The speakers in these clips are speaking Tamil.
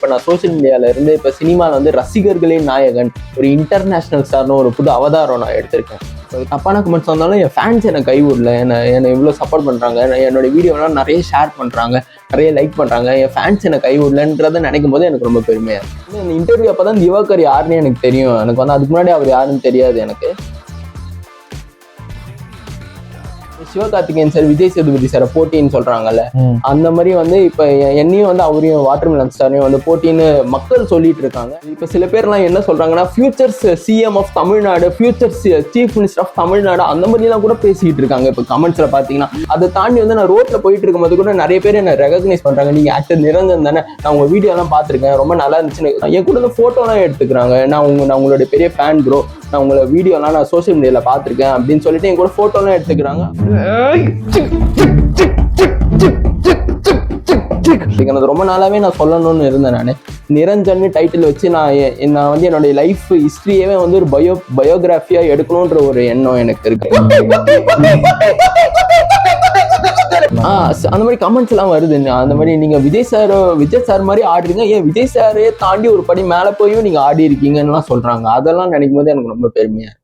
இப்போ நான் சோசியல் மீடியால இருந்து இப்போ சினிமாவில் வந்து ரசிகர்களின் நாயகன் ஒரு இன்டர்நேஷனல் ஸ்டார்னு ஒரு புது அவதாரம் நான் எடுத்திருக்கேன். தப்பான கமெண்ட்ஸ் வந்தாலும் என் ஃபேன்ஸ் என்னை கைவிடல, என்னை இவ்வளோ சப்போர்ட் பண்ணுறாங்க, என்னோட வீடியோலாம் நிறைய ஷேர் பண்ணுறாங்க, நிறைய லைக் பண்ணுறாங்க, என் ஃபேன்ஸ் என்னை கைவிடலன்றதை நினைக்கும் போது எனக்கு ரொம்ப பெருமையாக இருக்குது. இந்த இன்டர்வியூ அப்போ தான் திவாகர் யாருன்னு எனக்கு தெரியும். எனக்கு வந்து அதுக்கு முன்னாடி அவர் யாருன்னு தெரியாது எனக்கு. சிவகார்த்திகேயன் சார் விஜய் சேதுபதி சார் போட்டின்னு சொல்றாங்கல்ல, அந்த மாதிரி வந்து இப்ப என்னையும் வந்து அவரையும் வாட்டர்மெலன் ஸ்டாரையும் வந்து போட்டின்னு மக்கள் சொல்லிட்டு இருக்காங்க. இப்ப சில பேர்லாம் என்ன சொல்றாங்கன்னா futures CM of Tamil Nadu, futures chief minister of Tamil Nadu அந்த மாதிரி எல்லாம் கூட பேசிட்டு இருக்காங்க. இப்ப கமெண்ட்ஸ்ல பாத்தீங்கன்னா அதை தாண்டி வந்து நான் ரோட்ல போயிட்டு இருக்கும்போது கூட நிறைய பேர் என்ன ரெகக்னைஸ் பண்றாங்க. நீங்க ஆக்டர் நிரஞ்சன் தானே, நான் உங்க வீடியோ எல்லாம் பாத்திருக்கேன், ரொம்ப நல்லா இருந்துச்சுன்னு என் கூட போட்டோ எல்லாம் எடுத்துக்கிறாங்க. நான் உங்களுடைய பெரிய ஃபேன் ப்ரோ, நான் உங்களை வீடியோலாம் நான் சோசியல் மீடியால பாத்திருக்கேன் அப்படின்னு சொல்லிட்டு என் கூட போட்டோலாம் எடுத்துக்கிறாங்க. ரொம்ப நாளாவே நான் சொல்லணும்னு இருந்தேன். நான் நிரஞ்சன் டைட்டில் வச்சு நான் வந்து என்னுடைய லைஃப் ஹிஸ்டரியவே வந்து ஒரு பயோகிராஃபியா எடுக்கணும்ன்ற ஒரு எண்ணம் எனக்கு இருக்கு. அந்த மாதிரி கமெண்ட்ஸ் எல்லாம் வருது. அந்த மாதிரி நீங்க விஜய் சார் மாதிரி ஆடுறீங்க, ஏன் விஜய் சாரே தாண்டி ஒரு படி மேல போயும் நீங்க ஆடி இருக்கீங்கன்னு சொல்றாங்க. அதெல்லாம் நினைக்கும் போது எனக்கு ரொம்ப பெருமையா இருக்கு.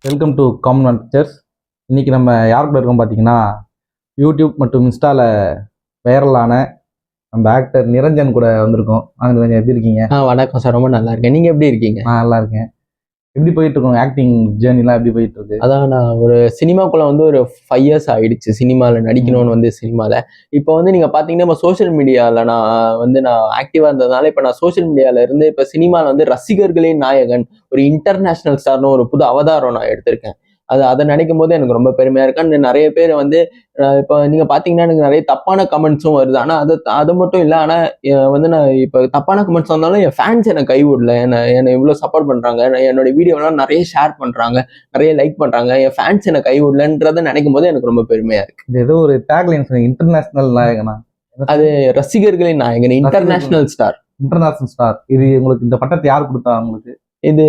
Welcome to common pictures. இன்னைக்கு நம்ம யார் கூட இருக்கோம் பார்த்தீங்கன்னா, யூடியூப் மற்றும் இன்ஸ்டால வைரலான நம்ம ஆக்டர் நிரஞ்சன் கூட வந்திருக்கோம். நிரஞ்சன் எப்படி இருக்கீங்க? வணக்கம் சார், ரொம்ப நல்லா இருக்கேன். நீங்க எப்படி இருக்கீங்க? நல்லா இருக்கேன். எப்படி போயிட்டு இருக்கோம் ஆக்டிங் ஜேர்னிலாம் எப்படி போயிட்டு இருக்கு? அதான் நான் ஒரு சினிமாக்குள்ள வந்து ஒரு 5 years ஆயிடுச்சு சினிமாவில் நடிக்கணும்னு வந்து சினிமாவில். இப்போ வந்து நீங்கள் பார்த்தீங்கன்னா இப்போ சோஷியல் மீடியாவில் நான் ஆக்டிவாக இருந்ததுனால இப்போ நான் சோஷியல் மீடியாவில் இருந்து இப்போ சினிமாவில் வந்து ரசிகர்களின் நாயகன் ஒரு இன்டர்நேஷனல் ஸ்டார்னு ஒரு புது அவதாரம் நான் எடுத்திருக்கேன். அதை நினைக்கும் போது எனக்கு ரொம்ப பெருமையா இருக்கு. அண்ட் நிறைய பேர் வந்து இப்போ நீங்க பாத்தீங்கன்னா எனக்கு நிறைய தப்பான கமெண்ட்ஸும் வருது. ஆனா அது மட்டும் இல்லை, ஆனா வந்து நான் இப்போ தப்பான கமெண்ட்ஸ் வந்தாலும் என் ஃபேன்ஸ் என்னை கைவிடல, என்னை இவ்வளவு சப்போர்ட் பண்றாங்க, என்னோட வீடியோலாம் நிறைய ஷேர் பண்றாங்க, நிறைய லைக் பண்றாங்க, என் ஃபேன்ஸ் என்னை கைவிடலன்றதை நினைக்கும் போது எனக்கு ரொம்ப பெருமையா இருக்கு. இது ஏதோ ஒரு டேக்லைன் இன்டர்நேஷனல் நாயகனா? அது ரசிகர்களின் நாயகன், இன்டர்நேஷனல் ஸ்டார். International star. இது உங்களுக்கு இந்த பட்டத்தை யார் கொடுத்தா உங்களுக்கு? இது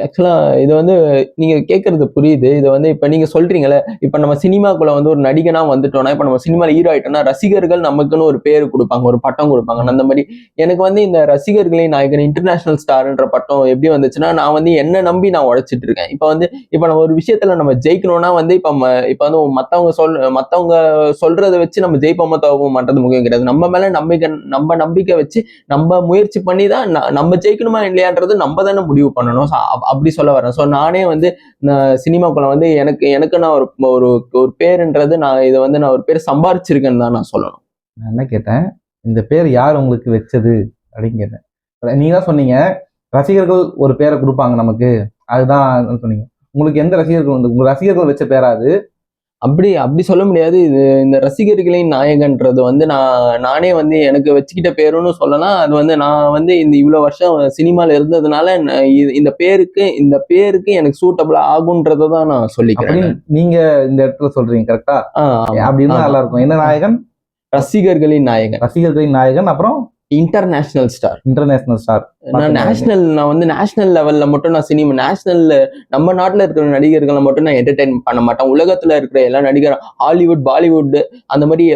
ஆக்சுவலா இது வந்து நீங்க கேட்கறது புரியுது. இது வந்து இப்ப நீங்க சொல்றீங்கல்ல, இப்ப நம்ம சினிமாக்குள்ள வந்து ஒரு நடிகனா வந்துட்டோம்னா, இப்ப நம்ம சினிமால ஹீரோ ஆயிட்டோம்னா ரசிகர்கள் நமக்குன்னு ஒரு பேரு கொடுப்பாங்க, ஒரு பட்டம் கொடுப்பாங்க. அந்த மாதிரி எனக்கு வந்து இந்த ரசிகர்களின் நாயகன் இன்டர்நேஷனல் ஸ்டார்ன்ற பட்டம் எப்படி வந்துச்சுன்னா, நான் வந்து என்ன நம்பி நான் உழைச்சிட்டு இருக்கேன். இப்ப நம்ம ஒரு விஷயத்துல நம்ம ஜெயிக்கணும்னா வந்து இப்ப வந்து மத்தவங்க சொல்றதை வச்சு நம்ம ஜெயிப்போமோ தோப்போம் மாட்டது முக்கியம் கிடையாது. நம்ம மேல நம்பிக்கை வச்சு நம்ம முயற்சி பண்ணி தான் நம்ம ஜெயிக்கணுமா இல்லையான்றது நம்ம தானே முடிவு பண்ணணும். அப்படி சொல்ல வரேன். ஸோ நானே வந்து சினிமாக்குள்ள வந்து எனக்கு நான் ஒரு பேருன்றது இதை வந்து நான் ஒரு பேர் சம்பாரிச்சிருக்கேன்னு தான் நான் சொல்லணும். நான் என்ன கேட்டேன், இந்த பேர் யார் உங்களுக்கு வச்சது அப்படின்னு கேட்டேன். நீங்க தான் சொன்னீங்க ரசிகர்கள் ஒரு பேரை கொடுப்பாங்க நமக்கு, அதுதான் சொன்னீங்க. உங்களுக்கு எந்த ரசிகர்கள் வந்து உங்க ரசிகர்கள் வச்ச பேரா அது? அப்படி சொல்ல முடியாது. இது இந்த ரசிகர்களின் நாயகன்றது வந்து நானே வந்து எனக்கு வச்சுக்கிட்ட பேருன்னு சொல்லலாம். அது வந்து நான் வந்து இந்த இவ்வளவு வருஷம் சினிமால இருந்ததுனால இந்த பேருக்கு எனக்கு சூட்டபிளா ஆகுன்றதை தான் நான் சொல்லிக்கிறேன். நீங்க இந்த இடத்துல சொல்றீங்க கரெக்டா? அப்படின்னு நல்லா இருக்கும். என்ன நாயகன்? ரசிகர்களின் நாயகன். அப்புறம் இன்டர்நேஷனல் ஸ்டார். நான் வந்து நேஷனல் லெவல்ல மட்டும் நான் சினிமா நம்ம நாட்டுல இருக்கிற நடிகர்களை மட்டும் நான் என்டர்டைன் பண்ண மாட்டேன். உலகத்துல இருக்கிற எல்லா நடிகரும் ஹாலிவுட், பாலிவுட் அந்த மாதிரி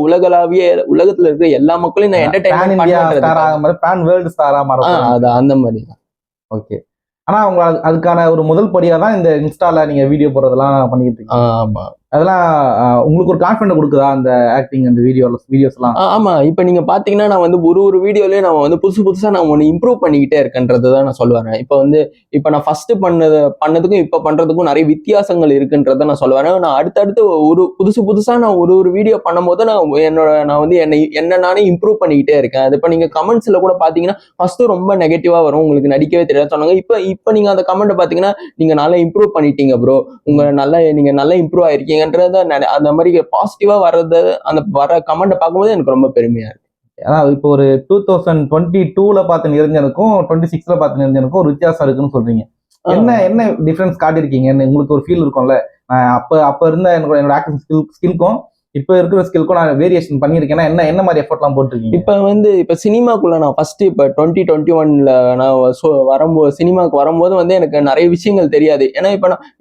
உலகளாவிய உலகத்துல இருக்கிற எல்லா மக்களையும் நான் என்டர்டைன் அந்த மாதிரி தான். ஓகே. ஆனா அவங்க அதுக்கான ஒரு முதல் படியா தான் இந்த இன்ஸ்டால நீங்க வீடியோ போடுறதெல்லாம் பண்ணிட்டு இருக்கீங்க. ஆமா, அதெல்லாம் உங்களுக்கு ஒரு கான்ஃபிடன்ட் கொடுக்குதா அந்த ஆக்டிங், அந்த வீடியோஸ் எல்லாம்? ஆமா. இப்ப நீங்க பாத்தீங்கன்னா நான் வந்து ஒரு வீடியோலயே நான் வந்து புதுசா நான் ஒன்று இம்ப்ரூவ் பண்ணிக்கிட்டே இருக்கேன்றதுதான் நான் சொல்லுவேன். இப்ப நான் ஃபர்ஸ்ட் பண்ணதுக்கும் இப்ப பண்றதுக்கும் நிறைய வித்தியாசங்கள் இருக்குன்றத நான் சொல்லுவேன். நான் அடுத்தடுத்து ஒரு புதுசா நான் ஒரு வீடியோ பண்ணும்போது நான் வந்து என்ன நானே இம்ப்ரூவ் பண்ணிக்கிட்டே இருக்கேன். அது இப்ப நீங்க கமெண்ட்ஸ்ல கூட பாத்தீங்கன்னா ஃபர்ஸ்ட் ரொம்ப நெகட்டிவா வரும், உங்களுக்கு நடிக்கவே தெரியாது சொன்னாங்க. இப்ப நீங்க அந்த கமெண்ட் பாத்தீங்கன்னா நீங்க நல்லா இம்ப்ரூவ் பண்ணிட்டீங்க ப்ரோ, நீங்க நல்லா இம்ப்ரூவ் ஆயிருக்கீங்க அந்த மாதிரி பாசிட்டிவா வர்றது, அந்த வர கமெண்ட் பார்க்கும்போது எனக்கு ரொம்ப பெருமையா இருக்கு. ஏன்னா இப்போ ஒரு 2022ல பார்த்த நிரஞ்சனுக்கும் 26ல பார்த்த நிரஞ்சனுக்கும் ஒரு வித்தியாசம் இருக்குன்னு சொல்றீங்க. என்ன டிஃபரன்ஸ் காட்டியிருக்கீங்க? உங்களுக்கு ஒரு ஃபீல் இருக்கும்ல, அப்ப இருந்த என்னோட ஆக்டிங் ஸ்கில்க்கும் இப்போ இருக்கிற ஸ்கில்க்கும் நான் வேரியேஷன் பண்ணியிருக்கேன்னா என்ன மாதிரி எஃபர்ட்லாம் போட்டிருக்கீங்க? இப்ப சினிமாக்குள்ள நான் ஃபர்ஸ்ட் இப்ப 2021 நான் வரும்போது சினிமாக்கு வரும்போது வந்து எனக்கு நிறைய விஷயங்கள் தெரியாது. ஏன்னா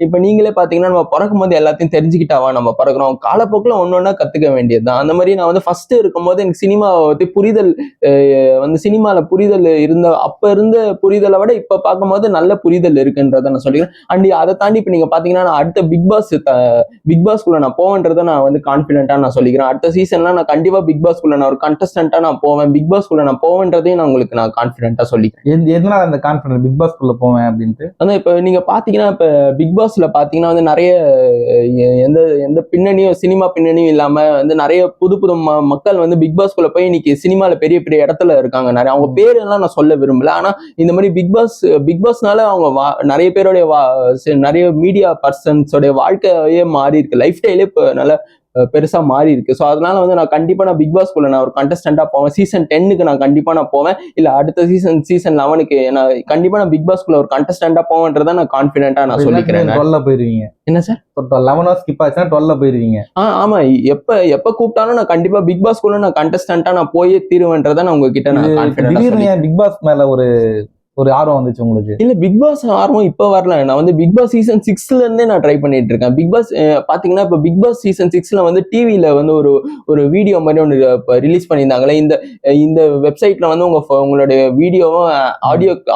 இப்ப நீங்களே பாத்தீங்கன்னா நம்ம பிறக்கும் போது எல்லாத்தையும் தெரிஞ்சுக்கிட்டாவா நம்ம பிறக்கிறோம், காலப்போக்கில் ஒன்னொன்னா கத்துக்க வேண்டியதுதான். அந்த மாதிரி நான் வந்து ஃபர்ஸ்ட் இருக்கும்போது எனக்கு சினிமா பத்தி புரிதல் வந்து சினிமால புரிதல் அப்ப இருந்த புரிதலை விட இப்ப பார்க்கும்போது நல்ல புரிதல் இருக்குன்றத நான் சொல்லிக்கிறேன். அண்ட் அதை தாண்டி இப்ப நீங்க பாத்தீங்கன்னா நான் அடுத்த பிக் பாஸ்குள்ள நான் போவேன்றதை நான் வந்து கான்பிடென்ட்டா நான் சொல்லிக்கிறேன். அடுத்த சீசன்லாம் நான் கண்டிப்பா பிக் பாஸ்குள்ள நான் ஒரு கண்டஸ்டன்ட்டா நான் போவேன், பிக் பாஸ்குள்ள நான் போவேன்றதையும் நான் உங்களுக்கு நான் கான்பிடென்ட்டா சொல்லிக்கிறேன். எதனால அந்த கான்பிடன்ட் பிக் பாஸ்குள்ள போவேன் அப்படின்ட்டு? அதான் இப்ப நீங்க பாத்தீங்கன்னா இப்ப பிக் பாஸ்ல பாத்தீங்கன்னா வந்து நிறைய எந்த எந்த பின்னணியும் சினிமா பின்னணியும் இல்லாம வந்து நிறைய புது புது மக்கள் வந்து பிக் பாஸ்குள்ள போய் இன்னைக்கு சினிமால பெரிய பெரிய இடத்துல இருக்காங்க. நிறைய அவங்க பேர் எல்லாம் நான் சொல்ல விரும்பல. ஆனா இந்த மாதிரி பிக் பாஸ்னால அவங்க நிறைய பேருடைய நிறைய மீடியா பர்சன்ஸோடைய வாழ்க்கையே மாறி இருக்கு, லைஃப் ஸ்டைலே இப்போ நல்ல பெருசா மாறி இருக்கு. ஸோ அதனால வந்து நான் பிக் பாஸ்குள்ள நான் ஒரு கண்டஸ்டன்டா போவேன். சீசன் 10க்கு நான் கண்டிப்பா நான் போவேன். இல்ல அடுத்த சீசன் 11க்கு நான் பிக் பாஸ்குள்ள ஒரு கண்டஸ்டன்டா போவேன்றதை நான் கான்பிடென்ட்டா நான் சொல்லிக்கிறேன். 12 போயிருவீங்க. என்ன சார்? 11 ஸ்கிப் ஆச்சுன்னா 12 போயிருவீங்க. ஆமா, எப்ப கூப்பிட்டாலும் நான் கண்டிப்பா பிக் பாஸ்குள்ள நான் கண்டஸ்டன்ட்டா நான் போயே தீருவேன்றதை நான் உங்ககிட்ட நான் கான்பிடென்ட்டா பிக் பாஸ் மேல ஒரு ஆர்வம் வந்துச்சு உங்களுக்கு? இல்ல, பிக் பாஸ் ஆர்வம் இப்ப வரல. நான் வந்து பிக் பாஸ் சீசன் 6ல இருந்தே நான் ட்ரை பண்ணிட்டு இருக்கேன். பிக் பாஸ் பாத்தீங்கன்னா இப்ப பிக் பாஸ் சீசன் 6ல வந்து டிவில வந்து ஒரு வீடியோ மாதிரி ஒன்று ரிலீஸ் பண்ணியிருந்தாங்களே. இந்த வெப்சைட்ல வந்து உங்களுடைய வீடியோவும்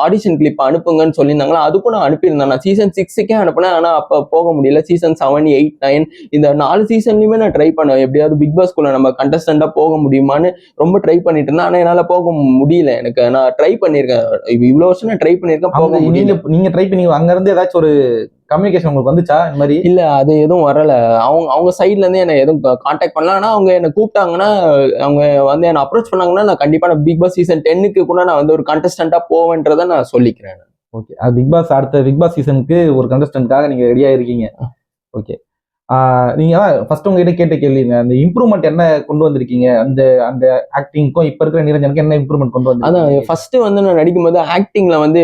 ஆடிஷன் கிளிப் அனுப்புங்கன்னு சொல்லியிருந்தாங்களா. அதுக்கும் நான் அனுப்பியிருந்தேன். நான் சீசன் 6க்கே அனுப்பினேன். ஆனா அப்ப போக முடியல. சீசன் 7, 8, 9 இந்த 4 சீசன்லயுமே நான் ட்ரை பண்ணேன். எப்படியாவது பிக் பாஸ்குள்ள நம்ம கண்டஸ்டன்டா போக முடியுமான்னு ரொம்ப ட்ரை பண்ணிட்டு இருந்தேன். ஆனா என்னால போக முடியல. எனக்கு நான் ட்ரை பண்ணிருக்கேன், இவ்வளவு வருஷம் நான் ட்ரை பண்ணிருக்கேன். நீங்க ட்ரை பண்ணி அங்க இருந்து ஏதாச்சும் ஒரு கம்யூனிகேஷன் உங்களுக்கு வந்துச்சா இந்த மாதிரி? இல்ல, அது எதுவும் வரல. அவங்க சைட்ல இருந்து என்ன எதுவும் கான்டாக்ட் பண்ணல. ஆனா அவங்க என்ன கூப்பிட்டாங்கன்னா, அவங்க வந்து என்ன அப்ரோச் பண்ணாங்கன்னா நான் கண்டிப்பா பிக் பாஸ் சீசன் 10க்கு கூட நான் வந்து ஒரு கண்டஸ்டன்டா போவேன்றதை நான் சொல்லிக்கிறேன். ஓகே, அடுத்த பிக் பாஸ் சீசனுக்கு ஒரு கண்டஸ்டன்ட்காக நீங்க ரெடியா இருக்கீங்க. ஓகே, நீங்க ஃபர்ஸ்ட் உங்ககிட்ட கேட்ட கேள்விங்க, அந்த இம்ப்ரூவ்மெண்ட் என்ன கொண்டு வந்திருக்கீங்க? அந்த ஆக்டிங்க்கும் இப்ப இருக்கிற நிரஞ்சனுக்கு என்ன இம்ப்ரூவ்மெண்ட் கொண்டு வந்து? அதான் ஃபர்ஸ்ட் வந்து நான் நடிக்கும் போது ஆக்டிங்ல வந்து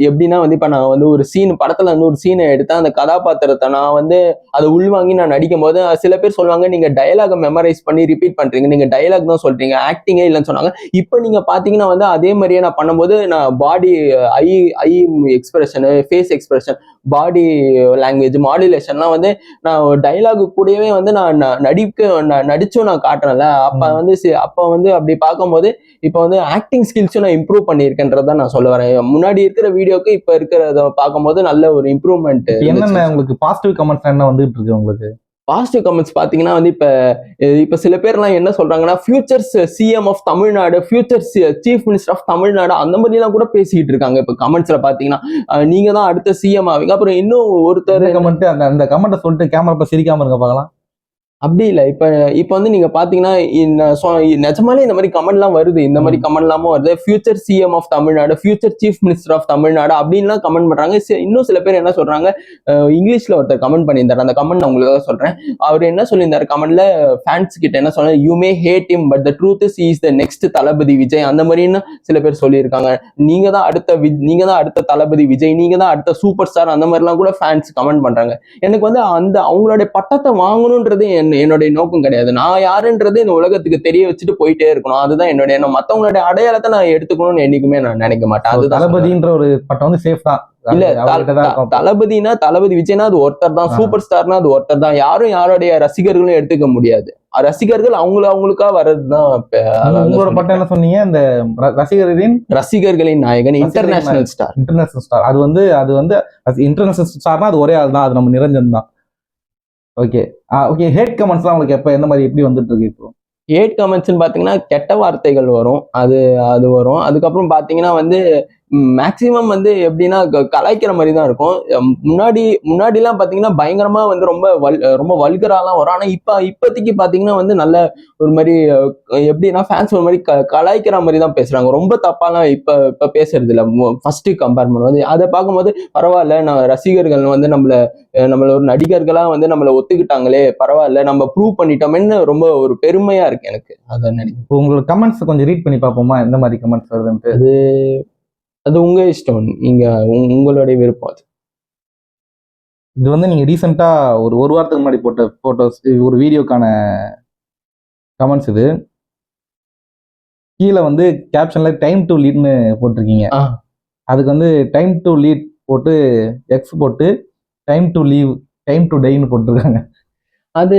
எப்படின்னா வந்து இப்ப நான் வந்து ஒரு படத்துல வந்து ஒரு சீனை எடுத்தேன். அந்த கதாபாத்திரத்தை நான் வந்து அதை உள்வாங்கி நான் நடிக்கும் போது சில பேர் சொல்லுவாங்க, நீங்க டயலாக மெமரைஸ் பண்ணி ரிப்பீட் பண்றீங்க, நீங்க டயலாக் தான் சொல்றீங்க, ஆக்டிங்கே இல்லைன்னு சொன்னாங்க. இப்ப நீங்க பாத்தீங்கன்னா வந்து அதே மாதிரியே நான் பண்ணும்போது நான் body eye expression, face expression, body language மாடுலேஷன்லாம் வந்து நான் டைலாக் கூடவே வந்து நான் நடிச்சும் நான் காட்டுறேன்ல. அப்ப வந்து அப்படி பார்க்கும்போது இப்ப வந்து ஆக்டிங் ஸ்கில்ஸும் நான் இம்ப்ரூவ் பண்ணியிருக்கேன்றத நான் சொல்ல வரேன். முன்னாடி இருக்கிற வீடியோக்கு இப்ப இருக்கிறத பார்க்கும்போது நல்ல ஒரு இம்ப்ரூவ்மெண்ட். என்னென்ன உங்களுக்கு பாசிட்டிவ் கமெண்ட்ஸ் என்ன வந்துட்டு இருக்கு உங்களுக்கு? பாசிட்டிவ் கமெண்ட்ஸ் பாத்தீங்கன்னா வந்து இப்ப சில பேர்லாம் என்ன சொல்றாங்கன்னா, futures CM of Tamil Nadu, future chief minister of Tamil Nadu அந்த மாதிரி எல்லாம் கூட பேசிக்கிட்டு இருக்காங்க. இப்ப கமெண்ட்ஸ்ல பாத்தீங்கன்னா நீங்க தான் அடுத்த சிஎம் ஆவீங்க. அப்புறம் இன்னும் ஒருத்தர் கமெண்ட் அந்த கமெண்ட்டை சொல்லிட்டு கேமரா சிரிக்காம இருங்க பார்க்கலாம். அப்படி இல்லை. இப்ப வந்து நீங்க பாத்தீங்கன்னா நிஜமாலே இந்த மாதிரி கமெண்ட் எல்லாம் வருது. இந்த மாதிரி கமெண்ட் எல்லாமும் வருது. Future CM of Tamil Nadu, future chief minister of Tamil Nadu அப்படின்லாம் கமெண்ட் பண்றாங்க. இன்னும் சில பேர் என்ன சொல்றாங்க, இங்கிலீஷ்ல ஒருத்தர் கமெண்ட் பண்ணியிருந்தாரு. அந்த கமெண்ட் நான் உங்களுக்கு சொல்றேன். அவர் என்ன சொல்லியிருந்தாரு கமெண்ட்ல, ஃபேன்ஸ் கிட்ட என்ன சொன்னாரு, you may hate him but the truth is he is the next Thalapathy Vijay. அந்த மாதிரின்னு சில பேர் சொல்லியிருக்காங்க. நீங்க தான் அடுத்த தளபதி விஜய், நீங்க தான் அடுத்த சூப்பர் ஸ்டார், அந்த மாதிரிலாம் கூட ஃபேன்ஸ் கமெண்ட் பண்றாங்க. எனக்கு வந்து அவங்களுடைய பட்டத்தை வாங்கணும்ன்றது என்னுடைய நோக்கம் கிடையாது. நான் யாருன்றது இந்த உலகத்துக்கு தெரிய வச்சுட்டு போயிட்டே இருக்கணும். அதுதான் என்னுடைய எண்ணம். மத்தவங்களுடைய அடையாளத்தை நான் எடுத்துக்கணும்னு என்னைக்குமே நான் நினைக்க மாட்டேன். அது தளபதின்ற ஒரு பட்டம் வந்து சேஃப் தான். இல்ல, தளபதினா தளபதி விஜய்னா அது ஒருத்தர் தான், சூப்பர் ஸ்டார்னா அது ஒருத்தர் தான். யாரும் யாருடைய ரசிகர்களும் எடுத்துக்க முடியாது. ரசிகர்கள் அவங்களுக்கா வர்றதுதான். உங்களோட பட்டம் என்ன சொன்னீங்க? இந்த ரசிகர்களின் நாயகன், இன்டர்நேஷனல் ஸ்டார். அது வந்து இன்டர்நேஷனல் ஸ்டார்னா அது ஒரே ஆள் தான், அது நம்ம நிரஞ்சன் தான். ஓகே, ஹேட் கமெண்ட்ஸ்லாம் உங்களுக்கு எப்படி வந்துட்டு இருக்கு? இப்போ ஹேட் கமெண்ட்ஸ்ன்னு பாத்தீங்கன்னா கெட்ட வார்த்தைகள் வரும், அது வரும். அதுக்கப்புறம் பாத்தீங்கன்னா வந்து மேக்சிமம் வந்து எப்படின்னா கலாய்க்கிற மாதிரி தான் இருக்கும். முன்னாடிலாம் பாத்தீங்கன்னா பயங்கரமா வந்து ரொம்ப வல்கராலாம் வரும். ஆனா இப்போதைக்கு பாத்தீங்கன்னா வந்து நல்ல ஒரு மாதிரி எப்படின்னா ஃபேன்ஸ் ஒரு மாதிரி கலாய்க்கிற மாதிரி தான் பேசுறாங்க. ரொம்ப தப்பாலாம் இப்ப பேசுறது இல்லை. ஃபர்ஸ்ட் கம்பேர் பண்ணும்போது அதை பார்க்கும்போது பரவாயில்ல, நான் ரசிகர்கள் வந்து நம்மள ஒரு நடிகர்களா வந்து நம்மளை ஒத்துக்கிட்டாங்களே, பரவாயில்ல, நம்ம ப்ரூவ் பண்ணிட்டோம்னு ரொம்ப ஒரு பெருமையா இருக்கு எனக்கு. அதான் நினைக்கிறேன். உங்களோட கமெண்ட்ஸ் கொஞ்சம் ரீட் பண்ணி பார்ப்போமா, எந்த மாதிரி கமெண்ட்ஸ் வருதுன்ட்டு? அது உங்க இஷ்டம், நீங்க உங்களுடைய விருப்பம். இது வந்து நீங்க ரீசெண்டா ஒரு வாரத்துக்கு முன்னாடி போட்ட போட்டோஸ், ஒரு வீடியோக்கான கமெண்ட்ஸ் இது. கீழே வந்து கேப்ஷன்ல டைம் டு லீட்னு போட்டிருக்கீங்க. அதுக்கு வந்து டைம் டு லீட் போட்டு எக்ஸ் போட்டு time to leave time to டைன்னு போட்டிருக்காங்க. அது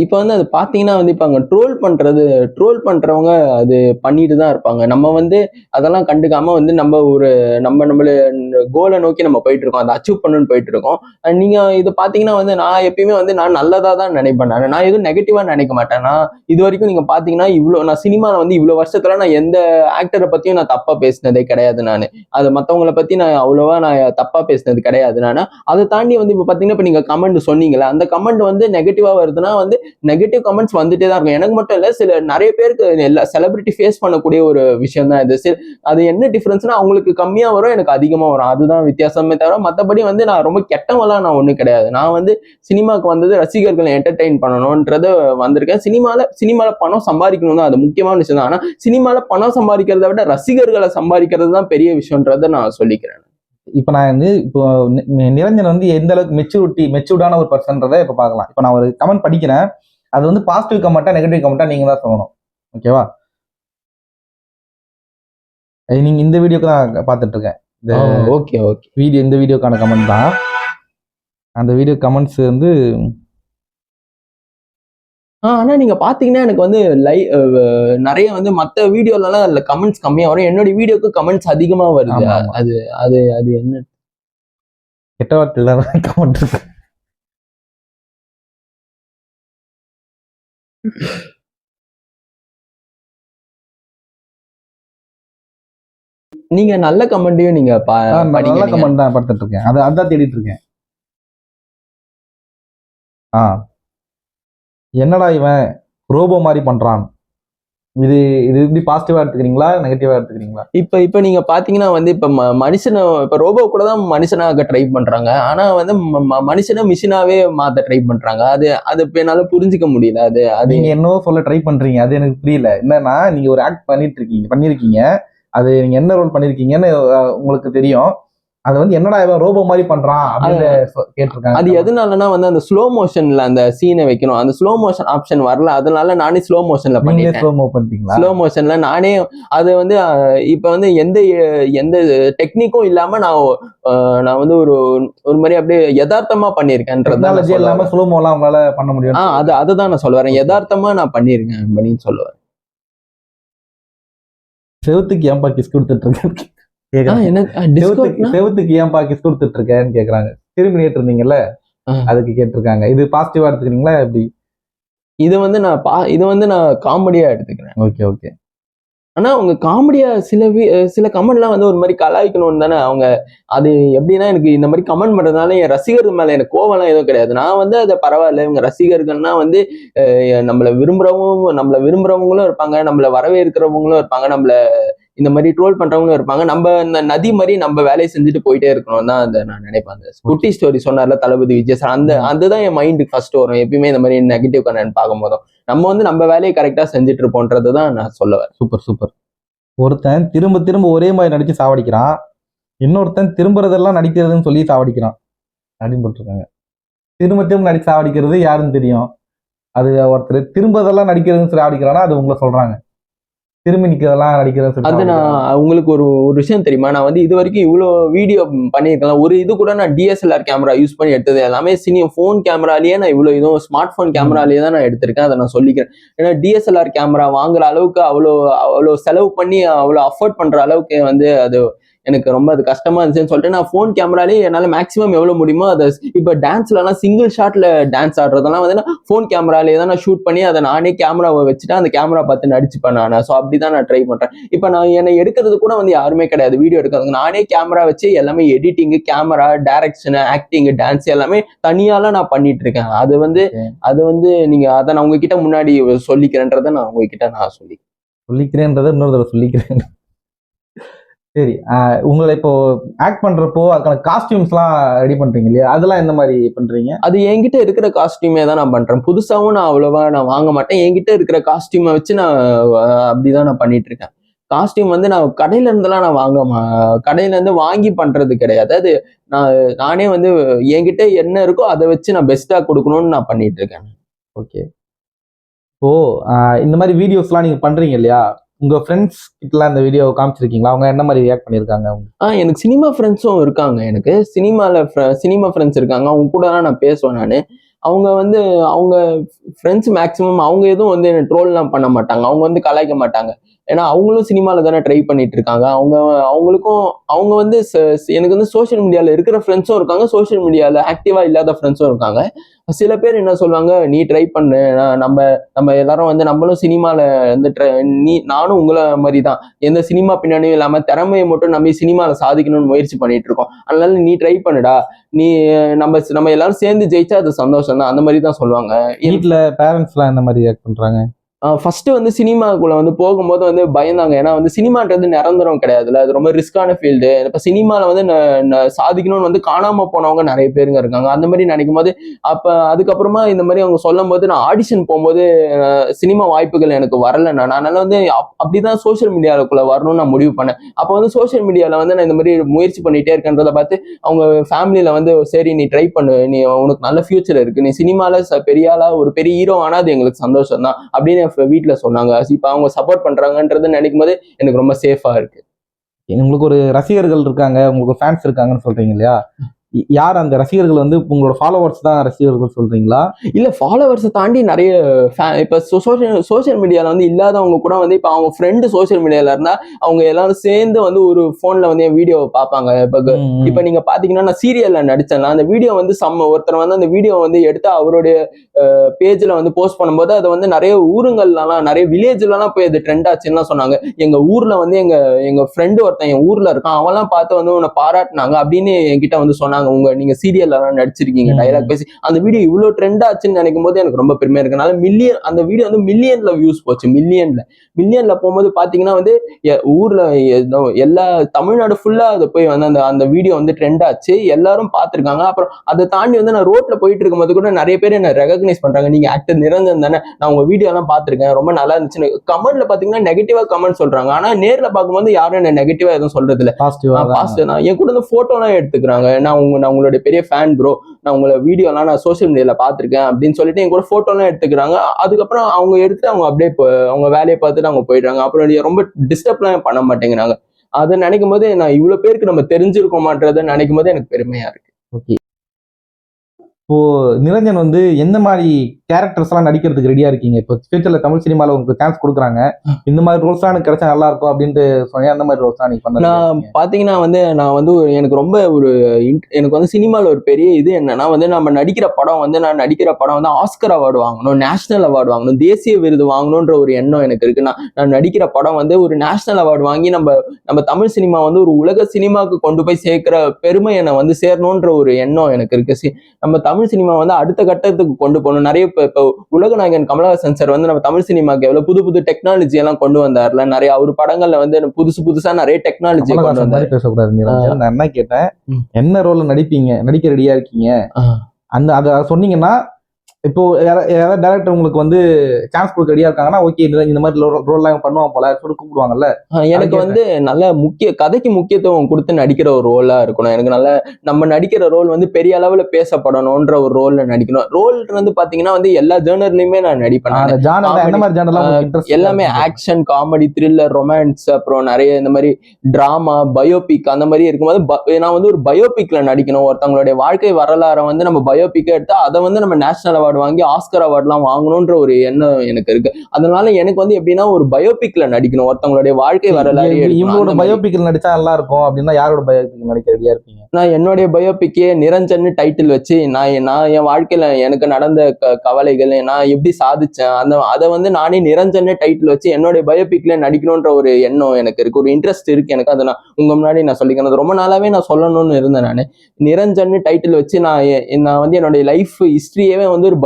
இப்ப வந்து அது பாத்தீங்கன்னா வந்து இப்ப அங்க ட்ரோல் பண்றவங்க அது பண்ணிட்டு தான் இருப்பாங்க. நம்ம வந்து அதெல்லாம் கண்டுக்காம வந்து நம்மள கோலை நோக்கி நம்ம போயிட்டு இருக்கோம். அதை அச்சீவ் பண்ணணும்னு போயிட்டு இருக்கோம். நீங்க இது பாத்தீங்கன்னா வந்து நான் எப்பயுமே வந்து நான் நல்லதா தான் நினைப்பேன். நான் எதுவும் நெகட்டிவா நினைக்க மாட்டேன். நான் இது வரைக்கும் நீங்க பாத்தீங்கன்னா நான் சினிமால வந்து இவ்வளவு வருஷத்துல நான் எந்த ஆக்டரை பத்தியும் நான் தப்பா பேசினதே கிடையாது. அது மத்தவங்களை பத்தி நான் அவ்வளவா தப்பா பேசினது கிடையாது. அதை தாண்டி வந்து இப்ப பாத்தீங்கன்னா இப்ப நீங்க கமெண்ட் சொன்னீங்களா, அந்த கமெண்ட் வந்து நெகட்டிவா வருதுன்னா வந்து நெகட்டிவ் கமெண்ட்ஸ் வந்துட்டே தான் இருக்கும். எனக்கு மட்டும் இல்ல, நிறைய பேருக்கு எல்லா செலிபிரிட்டி ஃபேஸ் பண்ணக்கூடிய ஒரு விஷயம் தான் இது. அது என்ன டிஃபரன்ஸ்னா அவங்களுக்கு கம்மியா வரும், எனக்கு அதிகமா வரும். அதுதான் வித்தியாசமே தவிர மத்தபடி வந்து நான் ரொம்ப கெட்டவெல்லாம் நான் ஒண்ணும் கிடையாது. நான் வந்து சினிமாக்கு வந்தது ரசிகர்களை என்டர்டெயின் பண்ணணும்ன்றத வந்திருக்கேன். சினிமால பணம் சம்பாதிக்கணும் தான், அது முக்கியமான விஷயம் தான். ஆனா சினிமால பணம் சம்பாதிக்கிறத விட ரசிகர்களை சம்பாதிக்கிறது தான் பெரிய விஷயம்ன்றத நான் சொல்லிக்கிறேன். இப்போ நான் வந்து நிரஞ்சன் வந்து எந்த அளவுக்கு மெச்சூர்டான ஒரு பர்சன்றதை இப்போ பார்க்கலாம். இப்போ நான் ஒரு கமெண்ட் படிக்கிறேன், அது வந்து பாசிட்டிவ் கமெண்டா நெகட்டிவ் கமெண்டா நீங்க தான் சொல்லணும். ஓகேவா? நீங்க இந்த வீடியோக்கு தான் பார்த்துட்டு இருக்கேன். இந்த வீடியோக்கான கமெண்ட் தான். அந்த வீடியோ கமெண்ட்ஸ் வந்து ஆனா நீங்க பாத்தீங்கன்னா எனக்கு வந்து நிறைய வந்து மத்த வீடியோலாம் அதுல கமெண்ட்ஸ் கம்மியா வரும். என்னோட வீடியோக்கு கமெண்ட்ஸ் அதிகமா வருது. அது அது அது என்ன கெட்ட வார்த்தையில கமெண்ட் இருக்கு. நீங்க நல்ல கமெண்ட்டையும் நீங்க நல்ல கமெண்ட் தான் பார்த்துட்டு இருக்கேன். அதான் தேடிட்டு இருக்கேன். என்னடா இவன் ரோபோ மாதிரி பண்றான். இது எப்படி பாசிட்டிவா எடுத்துக்கிறீங்களா நெகட்டிவா எடுத்துக்கிறீங்களா? இப்ப நீங்க பாத்தீங்கன்னா வந்து இப்ப இப்ப ரோபோ கூட தான் மனுஷனாக ட்ரை பண்றாங்க. ஆனா வந்து மனுஷனை மிஷினாவே மாத்த ட்ரை பண்றாங்க. அது என்னால புரிஞ்சுக்க முடியல. அது நீங்க என்னவோ சொல்ல ட்ரை பண்றீங்க, அது எனக்கு புரியல. என்னன்னா நீங்க ஒரு ஆக்ட் பண்ணிருக்கீங்க, அது நீங்க என்ன ரோல் பண்ணிருக்கீங்கன்னு உங்களுக்கு தெரியும். அது வந்து என்னடா ரோபோ மாதிரி பண்றான் அப்படின்னு கேட்டிருக்காங்க. அது எதனாலனா வந்து அந்த ஸ்லோ மோஷன்ல அந்த சீனை வைக்கணும். அந்த ஸ்லோ மோஷன் ஆப்ஷன் வரல. அதனால நானே ஸ்லோ மோஷன்ல பண்ணிட்டேன். ஸ்லோ மோஷன்ல நானே அது வந்து இப்ப வந்து எந்த டெக்னிக்கும் இல்லாம நான் வந்து ஒரு மாதிரி அப்படியே யதார்த்தமா பண்ணிருக்கேன்றது இல்லாம ஸ்லோமோலாம் உங்களால பண்ண முடியும். அதுதான் நான் சொல்ல வரேன். யதார்த்தமா நான் பண்ணிருக்கேன் அப்படின்னு சொல்லுவேன். செவத்துக்கு ஏன்பா கிஸ் கொடுத்துட்டு இருக்கேன், செவத்துக்கு ஏன்பா கிஸ் கொடுத்துட்டு இருக்கேன்னு கேக்குறாங்க. திரும்பி நேற்று இருந்தீங்கல்ல, அதுக்கு கேட்டிருக்காங்க. இது பாசிட்டிவா எடுத்துக்கிறீங்களா எப்படி? இது வந்து நான் காமெடியா எடுத்துக்கிறேன். ஓகே. ஆனா அவங்க காமெடியா சில கமெண்ட்லாம் வந்து ஒரு மாதிரி கலாய்க்கணும்னு தானே அவங்க. அது எப்படின்னா எனக்கு இந்த மாதிரி கமெண்ட் பண்றதுனால என் ரசிகர்கள் மேல எனக்கு கோவம்லாம் எதுவும் கிடையாது. நான் வந்து அதை பரவாயில்ல, இவங்க ரசிகர்கள்னா வந்து நம்மளை விரும்புறவங்களும் இருப்பாங்க, நம்மளை வரவேற்கிறவங்களும் இருப்பாங்க, நம்மள இந்த மாதிரி ட்ரோல் பண்றவங்களும் இருப்பாங்க. நம்ம இந்த நதி மாதிரி நம்ம வேலையை செஞ்சுட்டு போயிட்டே இருக்கணும் தான் நான் நினைப்பேன். அந்த குட்டி ஸ்டோரி சொன்னார்ல தளபதி விஜய் சார், அதுதான் என் மைண்டுக்கு ஃபர்ஸ்ட் வரும் எப்பயுமே இந்த மாதிரி நெகட்டிவ் கண்டென்ட் பார்க்கும் போதும். நம்ம வந்து நம்ம வேலையை கரெக்டா செஞ்சுட்டு இருப்போம்ன்றதுதான் நான் சொல்லுவேன். சூப்பர். ஒருத்தன் திரும்ப ஒரே மாதிரி நடிச்சு சாவடிக்கிறான், இன்னொருத்தன் திரும்புறதெல்லாம் நடிக்கிறதுன்னு சொல்லி சாவடிக்கிறான் அப்படின்னு போட்டிருக்காங்க. திரும்ப நடிச்சு சாவடிக்கிறது யாருன்னு தெரியும். அது ஒருத்தர் திரும்பதெல்லாம் நடிக்கிறதுன்னு சாவடிக்கிறான்னா அது உங்களை சொல்றாங்க. திரும்பி நிக்கிறதெல்லாம் நடிக்கிறது. அது நான் உங்களுக்கு ஒரு விஷயம் தெரியுமா, நான் வந்து இது வரைக்கும் இவ்வளவு வீடியோ பண்ணியிருக்கலாம். ஒரு இது கூட நான் டிஎஸ்எல்ஆர் கேமரா யூஸ் பண்ணி எடுத்தது எல்லாமே ஃபோன் கேமராலேயே நான் இவ்வளவு இதுவும் ஸ்மார்ட் போன் கேமராலேயே தான் நான் எடுத்திருக்கேன். அதை நான் சொல்லிக்கிறேன். ஏன்னா டிஎஸ்எல்ஆர் கேமரா வாங்குற அளவுக்கு அவ்வளோ செலவு பண்ணி அவ்வளோ அஃபோர்ட் பண்ற அளவுக்கு வந்து அது எனக்கு ரொம்ப அது கஷ்டமா இருந்துச்சுன்னு சொல்லிட்டு நான் ஃபோன் கேமராலேயே என்னால மேக்ஸிமம் எவ்வளவு முடியுமோ அதை இப்போ டான்ஸ்லாம் சிங்கிள் ஷாட்ல டான்ஸ் ஆடுறதெல்லாம் வந்து ஃபோன் கேமராலேயே தான் நான் ஷூட் பண்ணி அதை நானே கேமராவை வச்சுட்டு அந்த கேமரா பார்த்து நடிச்சுப்பேன் நான். ஸோ அப்படிதான் நான் ட்ரை பண்றேன். இப்போ நான் என்னை எடுக்கிறது கூட வந்து யாருமே கிடையாது வீடியோ எடுக்கிறது. நானே கேமரா வச்சு எல்லாமே editing, camera, direction, acting, dance எல்லாமே தனியால நான் பண்ணிட்டு இருக்கேன். அது வந்து நீங்க அதை நான் உங்ககிட்ட முன்னாடி சொல்லிக்கிறேன்றதை நான் உங்ககிட்ட நான் சொல்லிக்கிறேன்றதை இன்னொரு தடவை சொல்லிக்கிறேன். சரி, உங்களை இப்போ ஆக்ட் பண்றப்போ அதுக்கான காஸ்டியூம்ஸ்லாம் ரெடி பண்றீங்க இல்லையா, அதெல்லாம் எந்த மாதிரி பண்றீங்க? அது என்கிட்ட இருக்கிற காஸ்டியூமே தான் நான் பண்றேன். புதுசாவும் நான் அவ்வளவா நான் வாங்க மாட்டேன். என்கிட்ட இருக்கிற காஸ்டியூமை வச்சு நான் அப்படிதான் நான் பண்ணிட்டு இருக்கேன். காஸ்டியூம் வந்து நான் கடையில இருந்தெல்லாம் நான் கடையில இருந்து வாங்கி பண்றது கிடையாது. அது நானே வந்து என்கிட்ட என்ன இருக்கோ அதை வச்சு நான் பெஸ்டா கொடுக்கணும்னு நான் பண்ணிட்டு இருக்கேன். ஓகே. இப்போ இந்த மாதிரி வீடியோஸ்லாம் நீங்க பண்றீங்க இல்லையா, உங்க ஃப்ரெண்ட்ஸ் கிட்டலாம் இந்த வீடியோ காமிச்சிருக்கீங்களா? அவங்க என்ன மாதிரி ரியாக்ட் பண்ணியிருக்காங்க அவங்க? எனக்கு சினிமா ஃப்ரெண்ட்ஸும் இருக்காங்க. எனக்கு சினிமா ஃப்ரெண்ட்ஸ் இருக்காங்க. அவங்க கூடலாம் நான் பேசுவேன் நானு. அவங்க வந்து அவங்க ஃப்ரெண்ட்ஸ் மேக்ஸிமம் அவங்க எதுவும் வந்து என்ன ட்ரோல்லாம் பண்ண மாட்டாங்க. அவங்க வந்து கலாய்க்க மாட்டாங்க. ஏன்னா அவங்களும் சினிமால தானே ட்ரை பண்ணிட்டு இருக்காங்க. அவங்களுக்கும் அவங்க வந்து எனக்கு வந்து சோசியல் மீடியால இருக்கிற ஃப்ரெண்ட்ஸும் இருக்காங்க. சோசியல் மீடியால ஆக்டிவா இல்லாத ஃப்ரெண்ட்ஸும் இருக்காங்க. சில பேர் என்ன சொல்லுவாங்க, நீ ட்ரை பண்ணு. நம்ம நம்ம எல்லாரும் வந்து நம்மளும் சினிமால வந்து நானும் உங்கள மாதிரி தான். எந்த சினிமா பின்னணியும் இல்லாம திறமையை மட்டும் நம்பி சினிமால சாதிக்கணும்னு முயற்சி பண்ணிட்டு இருக்கோம். அதனால நீ ட்ரை பண்ணுடா. நீ நம்ம எல்லாரும் சேர்ந்து ஜெயிச்சா அது சந்தோஷம் தான். அந்த மாதிரி தான் சொல்லுவாங்க. வீட்ல பேரண்ட்ஸ்லாம் என்ன மாதிரி ரியாக்ட் பண்றாங்க? ஃபர்ஸ்ட் வந்து சினிமாக்குள்ள வந்து போகும்போது வந்து பயந்தாங்க. ஏன்னா வந்து சினிமான்றது நிரந்தரம் கிடையாதுல்ல. அது ரொம்ப ரிஸ்கான ஃபீல்டு. இப்ப சினிமால வந்து சாதிக்கணும்னு வந்து காணாம போனவங்க நிறைய பேருங்க இருக்காங்க. அந்த மாதிரி நினைக்கும் போது அப்ப அதுக்கப்புறமா இந்த மாதிரி அவங்க சொல்லும் போது நான் ஆடிஷன் போகும்போது சினிமா வாய்ப்புகள் எனக்கு வரல. நான் அதனால வந்து அப்படிதான் சோசியல் மீடியாவுக்குள்ள வரணும்னு நான் முடிவு பண்ணேன். அப்ப வந்து சோசியல் மீடியால வந்து நான் இந்த மாதிரி முயற்சி பண்ணிட்டே இருக்கேன்றதை பார்த்து அவங்க ஃபேமிலியில வந்து சரி நீ ட்ரை பண்ணு, நீ உனக்கு நல்ல ஃபியூச்சர் இருக்கு, நீ சினிமால பெரிய ஆளா ஒரு பெரிய ஹீரோ ஆனா அது எங்களுக்கு சந்தோஷம் தான் அப்படின்னு வீட்டுல சொன்னாங்க. இப்ப அவங்க சப்போர்ட் பண்றாங்கன்றது நினைக்கும் போது எனக்கு ரொம்ப சேஃபா இருக்கு. உங்களுக்கு ஒரு ரசிகர்கள் இருக்காங்க, உங்களுக்கு ஃபேன்ஸ் இருக்காங்கன்னு சொல்றீங்க இல்லையா? யார் அந்த ரசிகர்கள் வந்து உங்களோட ஃபாலோவர்ஸ் தான் ரசிகர்கள் சொல்றீங்களா? இல்ல ஃபாலோவர்ஸை தாண்டி நிறைய இப்ப சோசியல் மீடியால வந்து இல்லாதவங்க கூட வந்து இப்ப அவங்க ஃப்ரெண்டு சோசியல் மீடியால இருந்தா அவங்க எல்லாரும் சேர்ந்து வந்து ஒரு போன்ல வந்து என் வீடியோ பார்ப்பாங்க. இப்ப நீங்க பாத்தீங்கன்னா நான் சீரியல்ல நடிச்சேன். அந்த வீடியோ வந்து ஒருத்தர் வந்து அந்த வீடியோ வந்து எடுத்து அவருடைய பேஜ்ல வந்து போஸ்ட் பண்ணும்போது அதை வந்து நிறைய ஊருங்கள்லாம் நிறைய வில்லேஜ்லாம் போய் அது ட்ரெண்ட் ஆச்சுன்னு சொன்னாங்க. எங்க ஊர்ல வந்து எங்க ஃப்ரெண்டு ஒருத்தன் என் ஊர்ல இருக்கான், அவெல்லாம் பார்த்து வந்து உன்னை பாராட்டினாங்க அப்படின்னு என்கிட்ட வந்து சொன்னாங்க. நீங்க சீரியல்ல நடிச்சிருக்கீங்க, டைலாக் பேசி அந்த வீடியோ இவ்வளவு ட்ரெண்ட் ஆச்சுன்னு நினைக்கும் போது எனக்கு ரொம்ப பெருமையா இருக்கனால அந்த வீடியோ வந்து மில்லியன்ல வியூஸ் போச்சு. மில்லியன்ல போகும்போது பாத்தீங்கன்னா வந்து ஊர்ல எல்லா தமிழ்நாடு ஃபுல்லா அது போய் வந்து அந்த வீடியோ வந்து ட்ரெண்ட் ஆச்சு. எல்லாரும் பார்த்திருக்காங்க. அப்புறம் அதை தாண்டி வந்து நான் ரோட்ல போயிட்டு இருக்கும்போது கூட நிறைய பேர் என்ன ரெகக்னைஸ் பண்றாங்க. நீங்க ஆக்டர் நிரஞ்சன் தானே, நான் உங்க வீடியோ எல்லாம் பார்த்திருக்கேன், ரொம்ப நல்லா இருந்துச்சுன்னு கமெண்ட்ல பாத்தீங்கன்னா நெகட்டிவா கமெண்ட் சொல்றாங்க. ஆனா நேர்ல பார்க்கும்போது யாரும் என்ன நெகட்டிவா எதுவும் சொல்றது இல்ல. பாசிட்டிவ் தான். என் கூட வந்து போட்டோ எல்லாம் எடுத்துக்கிறாங்க. நான் உங்களுடைய பெரிய ஃபேன் ப்ரோ, நான் உங்களை வீடியோ எல்லாம் நான் சோசியல் மீடியால பார்த்திருக்கேன் அப்படின்னு சொல்லிட்டு என் கூட போட்டோ எல்லாம் எடுத்துக்கிறாங்க. அதுக்கப்புறம் அவங்க எடுத்துட்டு அவங்க அப்படியே அவங்க வேலையை பார்த்துட்டு அவங்க போயிடுறாங்க. அப்புறம் ரொம்ப டிஸ்டர்ப்லாம் பண்ண மாட்டேங்கிறாங்க. அதை நினைக்கும் போது நான் இவ்வளவு பேருக்கு நம்ம தெரிஞ்சிருக்கோமான்றதை நினைக்கும் போது எனக்கு பெருமையா இருக்கு. ஓகே. இப்போ நிரஞ்சன் வந்து எந்த மாதிரி கேரக்டர்ஸ் எல்லாம் நடிக்கிறதுக்கு ரெடியா இருக்கீங்க? இப்போ ஃபியூச்சர்ல தமிழ் சினிமால உங்களுக்கு சான்ஸ் கொடுக்குறாங்க, இந்த மாதிரி ரோல்ஸ் எனக்கு கிடைச்சா நல்லா இருக்கும் அப்படின்ட்டு சொன்னீங்க. அந்த மாதிரி ரோல்ஸ் நீங்க பண்ண? நான் பாத்தீங்கன்னா வந்து நான் வந்து எனக்கு ரொம்ப எனக்கு வந்து சினிமால ஒரு பெரிய இது என்னன்னா வந்து நான் நடிக்கிற படம் வந்து ஆஸ்கர் அவார்டு வாங்கணும், நேஷனல் அவார்டு வாங்கணும், தேசிய விருது வாங்கணும்ன்ற ஒரு எண்ணம் எனக்கு இருக்கு. நான் நடிக்கிற படம் வந்து ஒரு நேஷனல் அவார்டு வாங்கி நம்ம தமிழ் சினிமா வந்து ஒரு உலக சினிமாவுக்கு கொண்டு போய் சேர்க்கிற பெருமை என்னை வந்து சேரணும்ன்ற ஒரு எண்ணம் எனக்கு இருக்கு. நம்ம தமிழ் சினிமா வந்து அடுத்த கட்டத்துக்கு கொண்டு போகணும். நிறைய இப்போ உலக நாயகன் கமலஹாசன் சார் வந்து நம்ம தமிழ் சினிமாக்கு எவ்வளவு புது டெக்னாலஜி எல்லாம் கொண்டு வந்தார்ல. நிறைய அவர் படங்கள்ல வந்து புதுசா நிறைய டெக்னாலஜி கொண்டு வந்தாரு. பேசக்கூடாது. நான் என்ன கேட்டேன், என்ன ரோல் நடிக்க ரெடியா இருக்கீங்க அதை சொன்னீங்கன்னா, இப்போ யாராவது டைரக்டர் உங்களுக்கு வந்து சான்ஸ் கொடுக்க ரெடியா இருக்காங்கன்னா ஓகே, இந்த மாதிரி ரோல்லாம் பண்ணுவாங்க போல சொல்லி கூப்பிடுவாங்கல்ல. எனக்கு வந்து நல்ல கதைக்கு முக்கியத்துவம் கொடுத்து நடிக்கிற ஒரு ரோலா இருக்கணும். எனக்கு நல்ல நம்ம நடிக்கிற ரோல் வந்து பெரிய அளவுல பேசப்படணும்ன்ற ஒரு ரோல்ல நடிக்கணும். ரோல் வந்து பாத்தீங்கன்னா வந்து எல்லா ஜேர்னர்லயுமே நான் நடிப்பேன். எல்லாமே ஆக்ஷன், காமெடி, த்ரில்லர், ரொமான்ஸ், அப்புறம் நிறைய இந்த மாதிரி டிராமா, பயோபிக் அந்த மாதிரி இருக்கும்போது நான் வந்து ஒரு பயோபிக்ல நடிக்கணும். ஒருத்தவங்களுடைய வாழ்க்கை வரலாறை வந்து நம்ம பயோபிக்கா எடுத்தா அதை வந்து நம்ம நேஷனல் அவார்டு வாங்கி ஆஸ்கர் அவார்ட்லாம் வாங்கணும்ன்ற ஒரு எண்ணம் எனக்கு இருக்கு. அதனால எனக்கு வந்து எப்படின்னா ஒரு பயோபிக்ல நடிக்கணும், ஒருத்தவங்களுடைய வாழ்க்கை வரலாறு. இவங்களோட பயோபிக்ல நடிச்சா நல்லா இருக்கும் அப்படின்னா யாரோட பயோபிக் நடிக்க ரெடியா இருப்பீங்க? நான் என்னுடைய பயோபிக்கே நிரஞ்சன் டைட்டில் வச்சு நான் என் வாழ்க்கையில எனக்கு நடந்த கவலைகள், நான் எப்படி சாதிச்சேன், அதை வந்து நானே நிரஞ்சன் டைட்டில் வச்சு என்னுடைய பயோபிக்ல நடிக்கணும்ன்ற ஒரு எண்ணம் எனக்கு இருக்கு, ஒரு இன்ட்ரெஸ்ட் இருக்கு எனக்கு. அதை நான் உங்க முன்னாடி நான் சொல்லிக்கிறேன். ரொம்ப நாளாவே நான் சொல்லணும்னு இருந்தேன். நான் நிரஞ்சன் டைட்டில் வச்சு நான் வந்து என்னுடைய லைஃப் ஹிஸ்டரியவே வந்து ஒரு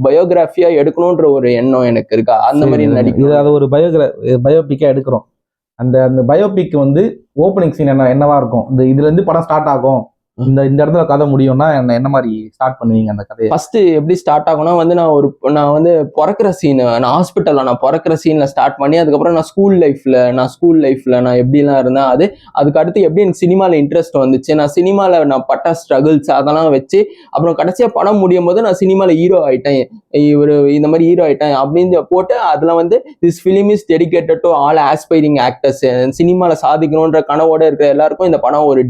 பயோகிராஃபியா எடுக்கணும்ன்ற ஒரு எண்ணம் எனக்கு இருக்கா. அந்த மாதிரி நடிக்கிறது, அது ஒரு பயோபிக்கா எடுக்கிறோம். அந்த பயோபிக் வந்து ஓப்பனிங் சீன் என்னவா இருக்கும்? இதுல இருந்து படம் ஸ்டார்ட் ஆகும், இந்த இடத்துல கதை முடியும்னா என்ன மாதிரி ஸ்டார்ட் பண்ணுவீங்க அந்த கதையை? ஃபர்ஸ்ட் எப்படி ஸ்டார்ட் ஆகும்னா வந்து நான் வந்து பிறக்கிற சீன், நான் ஹாஸ்பிட்டல்ல நான் பிறக்கிற சீன்ல ஸ்டார்ட் பண்ணி அதுக்கப்புறம் நான் ஸ்கூல் லைஃப்ல நான் எப்படிலாம் இருந்தேன், அதுக்கு அடுத்து எப்படி எனக்கு சினிமால இன்ட்ரெஸ்ட் வந்துச்சு, நான் சினிமால நான் பட்ட ஸ்ட்ரகிள்ஸ் அதெல்லாம் வச்சு அப்புறம் கடைசியா படம் முடியும் போது நான் சினிமால ஹீரோ ஆயிட்டேன், இவரு இந்த மாதிரி ஹீரோ ஆயிட்டேன் அப்படின்னு போட்டு அதுல வந்து this film is dedicated to all aspiring actors, சினிமால சாதிக்கணும்ன்ற கனவோட இருக்கிற எல்லாருக்கும் இந்த படம் ஒரு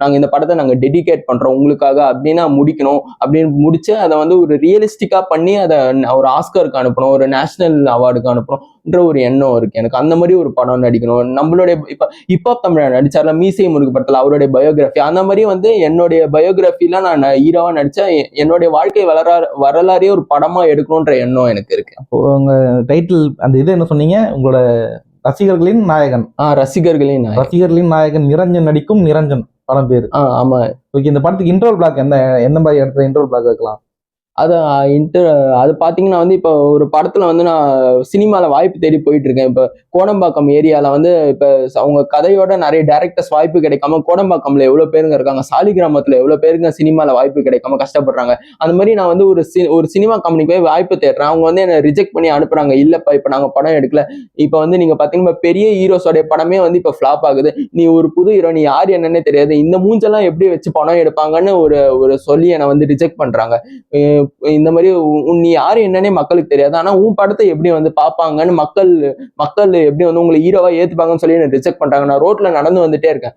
நாங்க இந்த படத்தை நாங்க டெடிகேட் பண்றோம் உங்களுக்காக அப்படின்னு முடிக்கணும் அப்படின்னு முடிச்சு அதை வந்து ஒரு ரியலிஸ்டிக்கா பண்ணி அதை ஒரு ஆஸ்கருக்கு அனுப்பணும், ஒரு நேஷனல் அவார்டுக்கு அனுப்பணும்ன்ற ஒரு எண்ணம் இருக்கு எனக்கு. அந்த மாதிரி ஒரு படம் நடிக்கணும். நம்மளுடைய இப்ப ஹிப்ஹாப் தமிழ் நடிச்சார்ல மீசை முருகு படத்துல அவருடைய பயோகிராஃபி, அந்த மாதிரி வந்து என்னுடைய பயோகிராஃபில நான் ஹீரோவா நடிச்சா என்னுடைய வாழ்க்கை வரலாறே ஒரு படமா எடுக்கணும்ன்ற எண்ணம் எனக்கு இருக்கு. அப்போ உங்க டைட்டில் அந்த இது என்ன சொன்னீங்க? உங்களோட ரசிகர்களின் நாயகன். ரசிகர்களின் நாயகன் நிரஞ்சன் நடிக்கும் நிரஞ்சன் படம் பேரு. ஆமா. ஓகே, இந்த படத்துக்கு இன்டர்வல் பிளாக் எந்த மாதிரி இடத்துல இன்டர்வல் பிளாக் வைக்கலாம்? அது பாத்தீங்கன்னா வந்து இப்போ ஒரு படத்துல வந்து நான் சினிமால வாய்ப்பு தேடி போயிட்டு இருக்கேன். இப்ப கோடம்பாக்கம் ஏரியால வந்து இப்ப அவங்க கதையோட நிறைய டைரக்டர்ஸ் வாய்ப்பு கிடைக்காம கோடம்பாக்கம்ல எவ்வளவு பேருங்க இருக்காங்க, சாலிகிராமத்துல எவ்வளவு பேருங்க சினிமால வாய்ப்பு கிடைக்காம கஷ்டப்படுறாங்க. அந்த மாதிரி நான் வந்து ஒரு சினிமா கம்பெனிக்கு போய் வாய்ப்பு தேடுறேன். அவங்க வந்து என்ன ரிஜெக்ட் பண்ணி அனுப்புறாங்க, இல்லப்பா இப்ப நாங்க படம் எடுக்கல. இப்ப வந்து நீங்க பாத்தீங்கன்னா பெரிய ஹீரோஸோட படமே வந்து இப்ப ஃபிளாப் ஆகுது, நீ ஒரு புது ஹீரோ, நீ யாரு என்னன்னே தெரியாது, இந்த மூஞ்செல்லாம் எப்படி வச்சு படம் எடுப்பாங்கன்னு ஒரு சொல்லி என்னை வந்து ரிஜெக்ட் பண்றாங்க. இந்த மாதிரி நீ யாரு என்னன்னே மக்களுக்கு தெரியாது, ஆனா உன் படத்தை எப்படி வந்து பார்ப்பாங்கன்னு மக்கள் எப்படி வந்து உங்களை ஹீரோவா ஏத்துப்பாங்கன்னு சொல்லி என்ன ரிஜெக்ட் பண்றாங்க. நான் ரோட்ல நடந்து வந்துட்டே இருக்கேன்,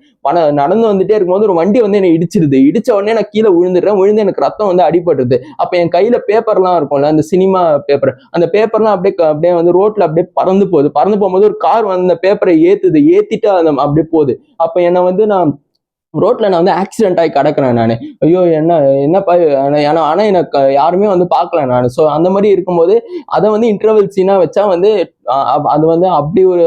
நடந்து வந்துட்டே இருக்கும்போது ஒரு வண்டி வந்து என்னை இடிச்சிருது, இடிச்ச உடனே நான் கீழே விழுந்து எனக்கு ரத்தம் வந்து அடிபடுது. அப்ப என் கையில பேப்பர்லாம் இருக்கும்ல, அந்த சினிமா பேப்பர், அந்த பேப்பர்லாம் அப்படியே வந்து ரோட்ல அப்படியே பறந்து போகும்போது ஒரு கார் வந்து அந்த பேப்பரை ஏத்திட்டு அப்படியே போகுது. அப்ப என்னை வந்து நான் ரோட்ல வந்து ஆக்சிடென்ட் ஆகி கிடக்குறேன் நானு. ஐயோ என்னப்பா, ஆனா எனக்கு யாருமே வந்து பார்க்கல நானு. ஸோ அந்த மாதிரி இருக்கும்போது அதை வந்து இன்டர்வல் சீனா வச்சா வந்து அது வந்து அப்படி ஒரு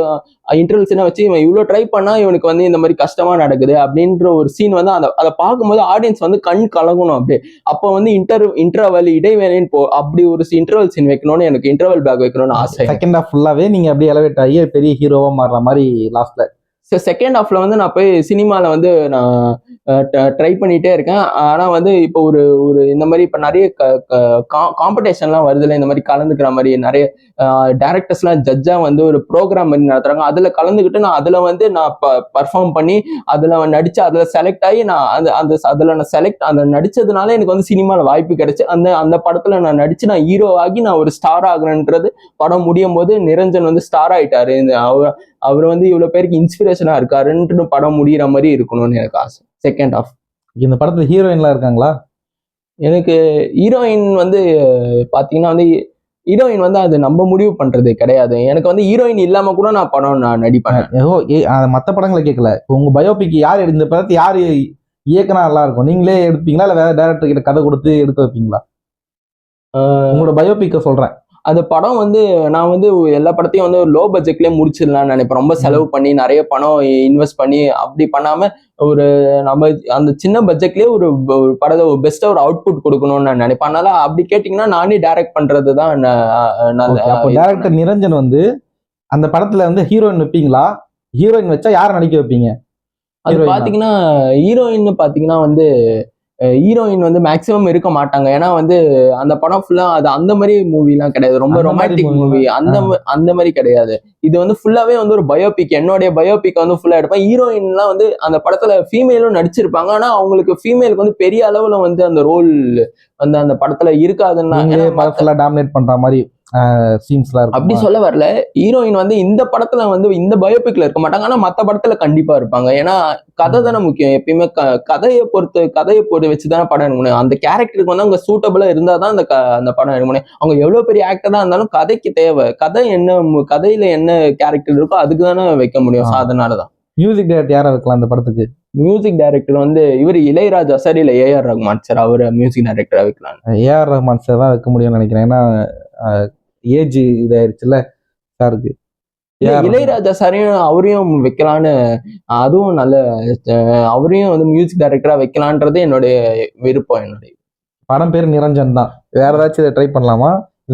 இன்டர்வல் சீனா வச்சு இவன் இவ்வளவு ட்ரை பண்ணா இவனுக்கு வந்து இந்த மாதிரி கஷ்டமா நடக்குது அப்படின்ற ஒரு சீன் வந்து அதை பார்க்கும்போது ஆடியன்ஸ் வந்து கண் கலங்கணும் அப்படியே. அப்போ வந்து இன்டர்வல் இடைவேளைன்னு அப்படி ஒரு இன்டர்வல் சீன் வைக்கணும்னு எனக்கு இன்டர்வல் பேக் வைக்கணும்னு ஆசை. செகண்ட் ஹாஃப் ஃபுல்லாவே நீங்க அப்படியே எலவேட் ஆகி பெரிய ஹீரோவா மாறுற மாதிரி லாஸ்ட்ல. செகண்ட் ஹாஃப்ல வந்து நான் போய் சினிமால வந்து நான் ட்ரை பண்ணிட்டே இருக்கேன். ஆனா வந்து இப்போ ஒரு இந்த மாதிரி இப்போ நிறைய காம்படிஷன்லாம் வருதுல, இந்த மாதிரி கலந்துக்கிற மாதிரி நிறைய டைரக்டர்ஸ்லாம் ஜட்ஜா வந்து ஒரு ப்ரோக்ராம் மாதிரி நடத்துறாங்க. அதுல கலந்துக்கிட்டு நான் அதுல வந்து நான் பர்ஃபார்ம் பண்ணி அதுல நடிச்சு அதுல செலக்ட் ஆகி நான் அதுல நான் அந்த நடிச்சதுனால எனக்கு வந்து சினிமால வாய்ப்பு கிடைச்சு அந்த படத்துல நான் நடிச்சு நான் ஹீரோ ஆகி நான் ஒரு ஸ்டார் ஆகுறேன்றது படம் முடியும் போது நிரஞ்சன் வந்து ஸ்டார் ஆயிட்டாரு. அவர் வந்து இவ்வளவு பேருக்கு இன்ஸ்பிரேஷனா இருக்காருன்னு படம் முடிகிற மாதிரி இருக்கணும்னு எனக்கு ஆசை. Second half. இந்த படத்துல ஹீரோயின்லாம் இருக்காங்களா? எனக்கு ஹீரோயின் வந்து பாத்தீங்கன்னா வந்து ஹீரோயின் வந்து அது நம்ம முடிவு பண்றது கிடையாது. எனக்கு வந்து ஹீரோயின் இல்லாம கூட நான் நடிப்பேன். மத்த படங்களை கேட்கல, உங்க பயோபிக் யார் இந்த படத்தை யாரு இயக்குனா நல்லா இருக்கும், நீங்களே எடுப்பீங்களா இல்ல வேற டைரக்டர் கிட்ட கதை கொடுத்து எடுக்க வைப்பீங்களா? உங்களோட பயோபிக்க சொல்றேன். அந்த படம் வந்து நான் வந்து எல்லா படத்தையும் வந்து ஒரு லோ பட்ஜெட்லயே முடிச்சிடலாம்னு நினைப்பேன். ரொம்ப செலவு பண்ணி நிறைய பணம் இன்வெஸ்ட் பண்ணி அப்படி பண்ணாம ஒரு நம்ம அந்த சின்ன பட்ஜெட்லயே ஒரு படத்தை பெஸ்டா ஒரு அவுட்புட் கொடுக்கணும்னு நான் நினைப்பேன். அதனால அப்படி கேட்டீங்கன்னா நானே டைரக்ட் பண்றதுதான். டைரக்டர் நிரஞ்சன் வந்து அந்த படத்துல வந்து ஹீரோயின் வைப்பீங்களா? ஹீரோயின் வச்சா யாரை நடிக்க வைப்பீங்க? அது பாத்தீங்கன்னா ஹீரோயின் வந்து ஹீரோயின் வந்து மேக்சிமம் இருக்க மாட்டாங்க. ஏன்னா வந்து அந்த படம் ஃபுல்லா அது அந்த மாதிரி மூவி எல்லாம் கிடையாது, ரொம்ப ரொமான்டிக் மூவி அந்த மாதிரி கிடையாது. இது வந்து ஃபுல்லாவே வந்து ஒரு பயோபிக், என்னுடைய பயோபிக் வந்து ஃபுல்லா எடுப்பேன். ஹீரோயின் எல்லாம் வந்து அந்த படத்துல ஃபீமேலும் நடிச்சிருப்பாங்க, ஆனா அவங்களுக்கு ஃபீமேலுக்கு வந்து பெரிய அளவுல வந்து அந்த ரோல் வந்து அந்த படத்துல இருக்காதுன்னா டாமினேட் பண்ற மாதிரி சீன்ஸ்லாம் இருக்கும். அப்படி சொல்ல வரல, ஹீரோயின் வந்து இந்த படத்துல வந்து இந்த பயோபிக்ல இருக்க மாட்டாங்க, ஆனா மத்த படத்துல கண்டிப்பா இருப்பாங்க. ஏன்னா கதை தானே முக்கியம். எப்பயுமே கதையை பொறுத்து வச்சுதானே படம் எடுக்க முடியும். அந்த கேரக்டருக்கு வந்து அவங்க சூட்டபிளா இருந்தாதான் அந்த படம் எடுக்க முடியும். அவங்க எவ்வளவு பெரிய ஆக்டரா இருந்தாலும் கதைக்கு தேவை, கதையில என்ன கேரக்டர் இருக்கோ அதுக்கு தானே வைக்க முடியும். அதனாலதான். மியூசிக் டைரக்டர் யாரை வைக்கலாம் அந்த படத்துக்கு? மியூசிக் டைரக்டர் வந்து இவர் இளையராஜா சார் இல்ல ஏஆர் ரஹ்மான் சார், அவரு மியூசிக் டைரக்டரா வைக்கலாம். ஏஆர் ரஹ்மான் சார் தான் வைக்க முடியும்னு நினைக்கிறேன். ஏன்னா ஏஜ் இதாயிருச்சுல சாருக்கு. இளையராஜா சாரையும் அவரையும் வைக்கலான்னு, அதுவும் நல்ல அவரையும் வந்து மியூசிக் டைரக்டரா வைக்கலான்றது என்னுடைய விருப்பம். என்னுடைய படம் பேரு நிரஞ்சன் தான், வேற ஏதாச்சும் ட்ரை பண்ணலாமா?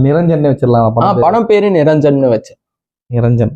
நிரஞ்சன் வச்சிடலாமா? படம் பேரு நிரஞ்சன் வச்சேன். நிரஞ்சன்.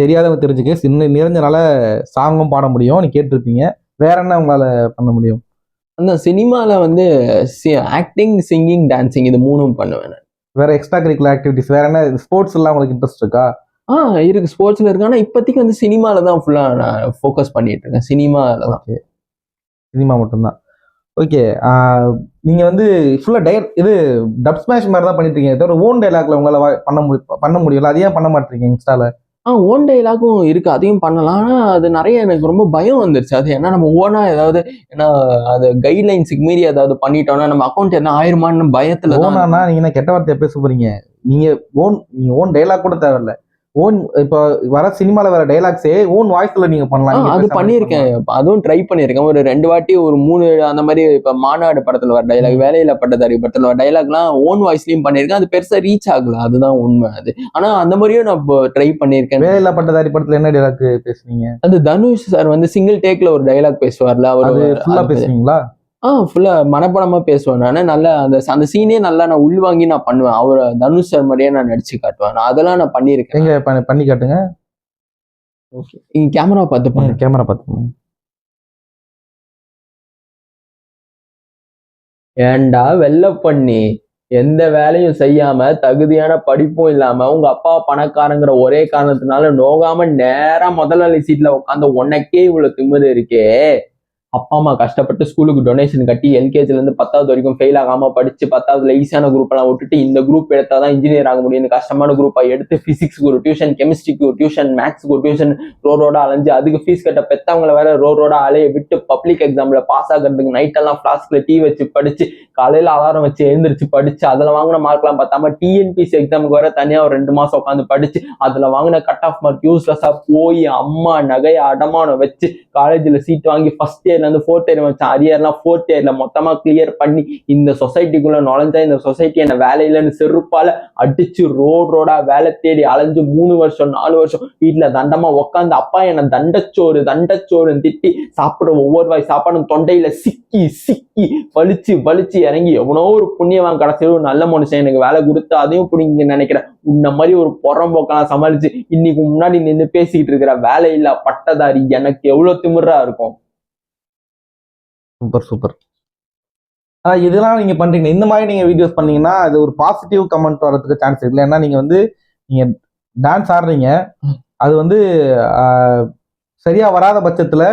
தெரியாதவங்க தெரிஞ்சுக்க சின்ன நிறைஞ்சனால சாங்கும் பாட முடியும், நீ கேட்டிருப்பீங்க. வேற என்ன உங்களால பண்ண முடியும்? அந்த சினிமால வந்து ஆக்டிங், சிங்கிங், டான்சிங் இது 3ம் பண்ணுவேன் நான். வேற எக்ஸ்ட்ரா கரிக்குலர் ஆக்டிவிட்டிஸ் வேற என்ன ஸ்போர்ட்ஸ் எல்லாம் உங்களுக்கு இன்ட்ரெஸ்ட் இருக்கா? இருக்கு. ஸ்போர்ட்ஸ்ல இருக்கு. ஆனா இப்போதைக்கு வந்து சினிமால தான் ஃபுல்லா நான் ஃபோக்கஸ் பண்ணிட்டு இருக்கேன். சினிமால தான். ஓகே. சினிமா மட்டும்தான். ஓகே. நீங்க வந்து ஃபுல்லா இது டப் ஸ்மாஷ் மாதிரி தான் பண்ணிட்டு இருக்கீங்க. தவிர ஓன் டைலாக்ல உங்களால பண்ண முடியல. அது ஏன் பண்ண மாட்டீங்க இன்ஸ்டால? ஓன் டயலாகும் இருக்கு. அதையும் பண்ணலாம். ஆனா, அது நெறைய எனக்கு ரொம்ப பயம் வந்துருச்சு. அது ஏன்னா நம்ம ஓனா ஏதாவது ஏன்னா அது கைட்லைன்ஸுக்கு மீறி ஏதாவது பண்ணிட்டோம்னா, நம்ம அக்கவுண்ட் என்ன ஆயிருமான்னு பயத்துல தான் ஓனானா நீங்க என்ன கெட்ட வார்த்தையா பேச போறீங்க? நீங்க நீங்க ஓன் டைலாக் கூட தேவையில்ல. ஓன் இப்ப வர சினிமால வர டைலாக்ஸே ஓன் வாய்ஸ்ல நீங்க பண்ணலாம். நீங்க அது பேசுற மாரி பண்ணியிருக்கேன். பண்ணலாம். அதுவும் ட்ரை பண்ணியிருக்கேன். ஒரு 2 வாட்டி ஒரு 3 அந்த மாரி இப்ப மாநாடு படத்துல வர டயலாக், ம். வேலையில்லா பட்டதாரி படத்துல வர டயலாக்லாம் ஓன் வாய்ஸ்லயும் பண்ணியிருக்கேன். அது பெருசா ரீச் ஆகல. அதுதான் உண்மை அது. ஆனா அந்த மாரியும் நான் ட்ரை பண்ணியிருக்கேன்னு வேலையில்லா நெனைக்கிறேன். பட்டதாரி படத்துல என்ன டைலாக் பேசுனீங்க? அது தனுஷ் சார் வந்து சிங்கிள் டேக்ல ஒரு டயலாக் பேசுவார்ல. அவரு அது ஃபுல்லா அது பேசுவீங்களா? ஃபுல்லா மனப்பாடமா பேசுவேன் நானு. நல்லா அந்த சீனே நல்லா நான் உள்வாங்கி நான் பண்ணுவேன். தனுஷ் சார் மாரியே நான் நடிச்சு காட்டுவேன். அதெல்லாம் நான் பண்ணியிருக்கேன் எங்க நானு. பண்ணி காட்டுங்க. ஓகே. நீங்க கேமரா பார்த்து பண்ணுங்க. கேமரா பாத்து. ஏன்டா வெள்ள பண்ணி, எந்த வேலையும் செய்யாம, தகுதியான படிப்பும் இல்லாம, உங்க அப்பா பணக்காரங்கிற ஒரே காரணத்தினால நோகாம நேரா முதலாளி சீட்ல உட்கார்ந்த உனக்கே இவ்வளவு திமிரு இருக்கே. அப்பா அம்மா கஷ்டப்பட்டு ஸ்கூலுக்கு டொனேஷன் கட்டி எல்கேஜில இருந்து 10வது வரைக்கும் ஃபெயில் ஆகாம படிச்சு 10வதுல ஈஸியான குரூப் எல்லாம் விட்டுட்டு இந்த குரூப் எடுத்தாதான் இன்ஜினியர் ஆக முடியும்னு கஷ்டமான குரூப்பா எடுத்து பிசிக்ஸ்க்கு ஒரு டியூஷன், கெமிஸ்ட்ரிக்கு ஒரு டியூஷன், மேத்ஸ்க்கு ஒரு டியூஷன் ரோடோட அலைஞ்சு அதுக்கு ஃபீஸ் கட்ட பெத்தவங்களை வேற ரோடோட அலைய விட்டு பப்ளிக் எக்ஸாம்ல பாஸ் ஆகிறதுக்கு நைட் எல்லாம் பிளாஸ்க்ல டீ வச்சு படிச்சு காலையில அலாரம் வச்சு எழுந்திரிச்சு படிச்சு அதுல வாங்கின மார்க் எல்லாம் பார்த்தாம டிஎன்பிசி எக்ஸாமுக்கு வர தனியா ஒரு 2 மாசம் உட்காந்து படிச்சு அதுல வாங்கின கட் ஆஃப் மார்க் யூஸ்லெஸ்ஸா போய் அம்மா நகைய அடமானம் வச்சு காலேஜ்ல சீட் வாங்கி ஃபர்ஸ்ட் இயர்ல இருந்து 4th இயர் வச்சேன். அரியர்லாம் 4th இயர்ல மொத்தமா கிளியர் பண்ணி இந்த சொசைட்டிக்குள்ள நுழைஞ்சா இந்த சொசைட்டி என்ன வேலை இல்லைன்னு செருப்பால அடிச்சு ரோடா வேலை தேடி அலைஞ்சு 3 வருஷம் 4 வருஷம் வீட்டுல தண்டமா உட்காந்து அப்பா என்ன தண்டச்சோறுன்னு திட்டி சாப்பிடுற ஒவ்வொரு வாய் சாப்பாடும் தொண்டையில சிக்கி சிக்கி வலிச்சு இறங்கி எவனோ ஒரு புண்ணியவான் கடைசியில் ஒரு நல்ல மனுஷன் எனக்கு வேலை கொடுத்து அதையும் பிடிங்க நினைக்கிறேன். உன்ன மாதிரி ஒரு புறம்போக்கெல்லாம் சமாளிச்சு இன்னைக்கு முன்னாடி நின்று பேசிக்கிட்டு இருக்கிற வேலையில்லா பட்டதாரி எனக்கு எவ்வளவு திமிரா இருக்கும். Super super. இதெல்லாம் நீங்க பண்றீங்க. இந்த மாதிரி நீங்க வீடியோஸ் பண்ணீங்கன்னா அது ஒரு பாசிட்டிவ் கமெண்ட் வரதுக்கு சான்ஸ் இல்லை. ஏன்னா நீங்க டான்ஸ் ஆடுறீங்க. அது வந்து சரியா வராத பட்சத்துல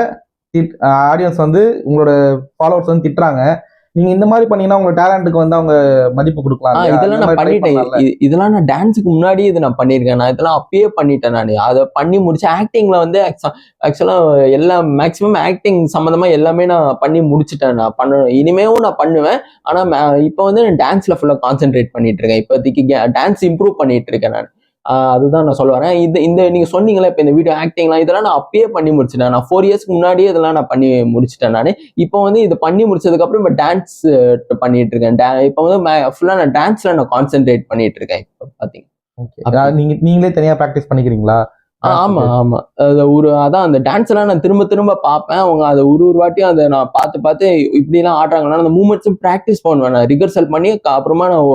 ஆடியன்ஸ் வந்து உங்களோட ஃபாலோவர்ஸ் வந்து திட்டுறாங்க. நீங்க இந்த மாதிரி பண்ணீங்கன்னா உங்க டேலண்ட்டுக்கு வந்து அவங்க மதிப்பு கொடுக்கலாம் இல்லையா? இதெல்லாம் இந்த நான் மாதிரி ட்ரை பண்ணிட்டேன். பண்ணலாம்ல. இதெல்லாம் நான் டான்ஸுக்கு முன்னாடியே இதை நான் பண்ணியிருக்கேன். நான் இதெல்லாம் அப்பயே பண்ணிட்டேன் நானு. அதை பண்ணி முடிச்சு ஆக்டிங்ல வந்து ஆக்சுவலா எல்லாம் மேக்ஸிமம் ஆக்டிங் சம்பந்தமா எல்லாமே நான் பண்ணி முடிச்சுட்டேன். நான் பண்ணணும் இனிமேவும் நான் பண்ணுவேன். ஆனா இப்போ வந்து டான்ஸ்ல ஃபுல்லா கான்சென்ட்ரேட் பண்ணிட்டு இருக்கேன். இப்போதைக்கு டான்ஸ் இம்ப்ரூவ் பண்ணிட்டு இருக்கேன் நான். அதுதான் நான் சொல்ல வரேன். இந்த நீங்க சொன்னீங்களா இப்ப இந்த வீடியோ ஆக்டிங்லாம் இதெல்லாம் நான் அப்பயே பண்ணி முடிச்சிட்டேன். நான் 4 இயர்ஸ்க்கு முன்னாடியே இதெல்லாம் நான் பண்ணி முடிச்சிட்டேன் நானு. இப்போ வந்து இது பண்ணி முடிச்சதுக்கு அப்புறம் இப்ப டான்ஸ் பண்ணிட்டு இருக்கேன். இப்போ வந்து ஃபுல்லா நான் டான்ஸ்ல நான் கான்சென்ட்ரேட் பண்ணிட்டு இருக்கேன் இப்போ பாத்தீங்க. ஓகே. நீங்களே தனியா பிராக்டிஸ் பண்ணிக்கிறீங்களா? ஆமா. அதான் அந்த டான்ஸ் எல்லாம் நான் திரும்ப திரும்ப பார்ப்பேன். அவங்க அதை ஒரு வாட்டியும் அதை நான் பார்த்து இப்படிலாம் ஆடுறாங்கன்னா அந்த மூமெண்ட்ஸும் ப்ராக்டிஸ் பண்ணுவேன். நான் ரிகர்சல் பண்ணி அப்புறமா நான்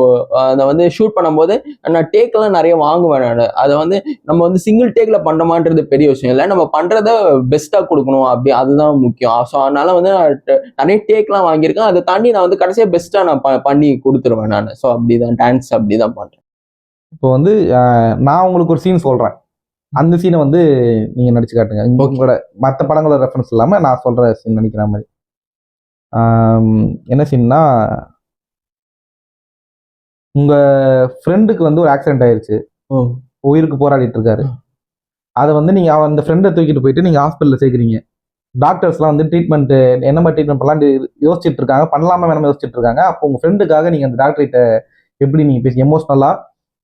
அதை வந்து ஷூட் பண்ணும்போது நான் டேக் எல்லாம் நிறைய வாங்குவேன். நான் அதை வந்து நம்ம வந்து சிங்கிள் டேக்ல பண்றோமான்றது பெரிய விஷயம் இல்லை. நம்ம பண்றத பெஸ்டா கொடுக்கணும் அப்படி அதுதான் முக்கியம். ஸோ அதனால வந்து நான் நிறைய டேக்லாம் வாங்கியிருக்கேன். அதை தாண்டி நான் வந்து கடைசியா பெஸ்டா நான் பண்ணி கொடுத்துருவேன் நான். ஸோ அப்படிதான் டான்ஸ் அப்படிதான் பண்றேன். இப்போ வந்து நான் உங்களுக்கு ஒரு சீன் சொல்றேன். அந்த சீனை வந்து நீங்க நடிச்சு காட்டுங்க. உங்களோட மற்ற படங்களோட ரெஃபரன்ஸ் இல்லாம நான் சொல்ற சீன் நடிக்கிற மாதிரி. என்ன சீன்னா, உங்க ஃப்ரெண்டுக்கு வந்து ஒரு ஆக்சிடென்ட் ஆயிருச்சு. உயிருக்கு போராடிட்டு இருக்காரு. அதை வந்து நீங்க அந்த ஃப்ரெண்டை தூக்கிட்டு போயிட்டு நீங்க ஹாஸ்பிட்டல்ல சேர்க்குறீங்க. டாக்டர்ஸ்லாம் வந்து ட்ரீட்மெண்ட் என்ன மாதிரி ட்ரீட்மெண்ட் பண்ணலான்னு யோசிச்சுட்டு இருக்காங்க. பண்ணலாமா வேணாமா யோசிச்சுட்டு இருக்காங்க. அப்போ உங்க ஃப்ரெண்டுக்காக நீங்க அந்த டாக்டர்கிட்ட எப்படி நீங்க பேசி எமோஷனலா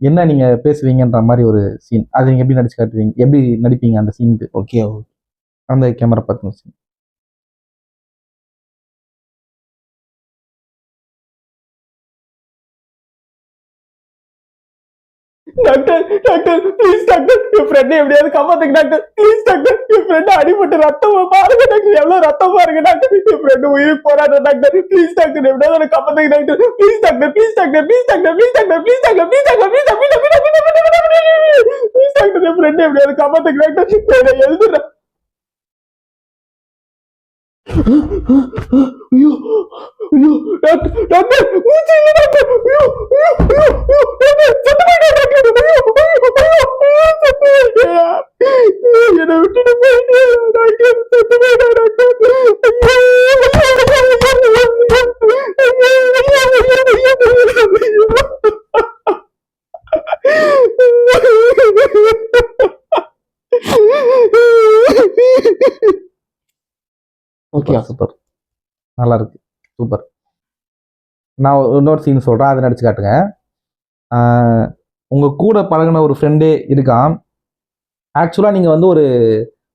என்ன நீங்க பேசுவீங்கன்ற மாதிரி ஒரு சீன். அதை நீங்க எப்படி நடிச்சு காட்டுவீங்க? எப்படி நடிப்பீங்க அந்த சீனுக்கு? ஓகே. அந்த கேமரா பார்த்து scene. Doctor doctor please doctor, என் ஃப்ரெண்ட் எப்படியாவது காப்பாத்துங்க டாக்டர், ப்ளீஸ் டாக்டர். என் ஃப்ரெண்ட் அடிபட்டு ரத்தமா பாருங்க டாக்டர், எவ்வளவு ரத்தம் பாருங்க டாக்டர். என் ஃப்ரெண்ட் உயிருக்கு போராடுற டாக்டர், ப்ளீஸ் டாக்டர் எப்படியாவது காப்பாத்துங்க doctor, please doctor, please doctor, please doctor, please doctor, please doctor, please doctor, please doctor, please doctor, என் ஃப்ரெண்ட் எப்படியாவது காப்பாத்துங்க டாக்டர், எழுதுறேன். ஐயோ ஐயோ டாக்டர் டாக்டர், மூச்சு இல்ல டாக்டர், ஐயோ ஐயோ ஐயோ ஐயோ டாக்டர், செத்து போயிட்டேன் டாக்டர், ஐயோ ஐயோ ஐயோ ஐயோ, செத்து போயிட்டேன். என்னை விட்டுட்டு போயிட்டேன் டாக்டர், செத்து போயிட்டேன் டாக்டர். ஓகே சூப்பர், நல்லா இருக்கு, சூப்பர். நான் இன்னொரு சீன் சொல்றேன், அதை நடிச்சு காட்டுங்க. உங்க கூட பழகின ஒரு ஃப்ரெண்டே இருக்கான். ஆக்சுவலா நீங்க வந்து ஒரு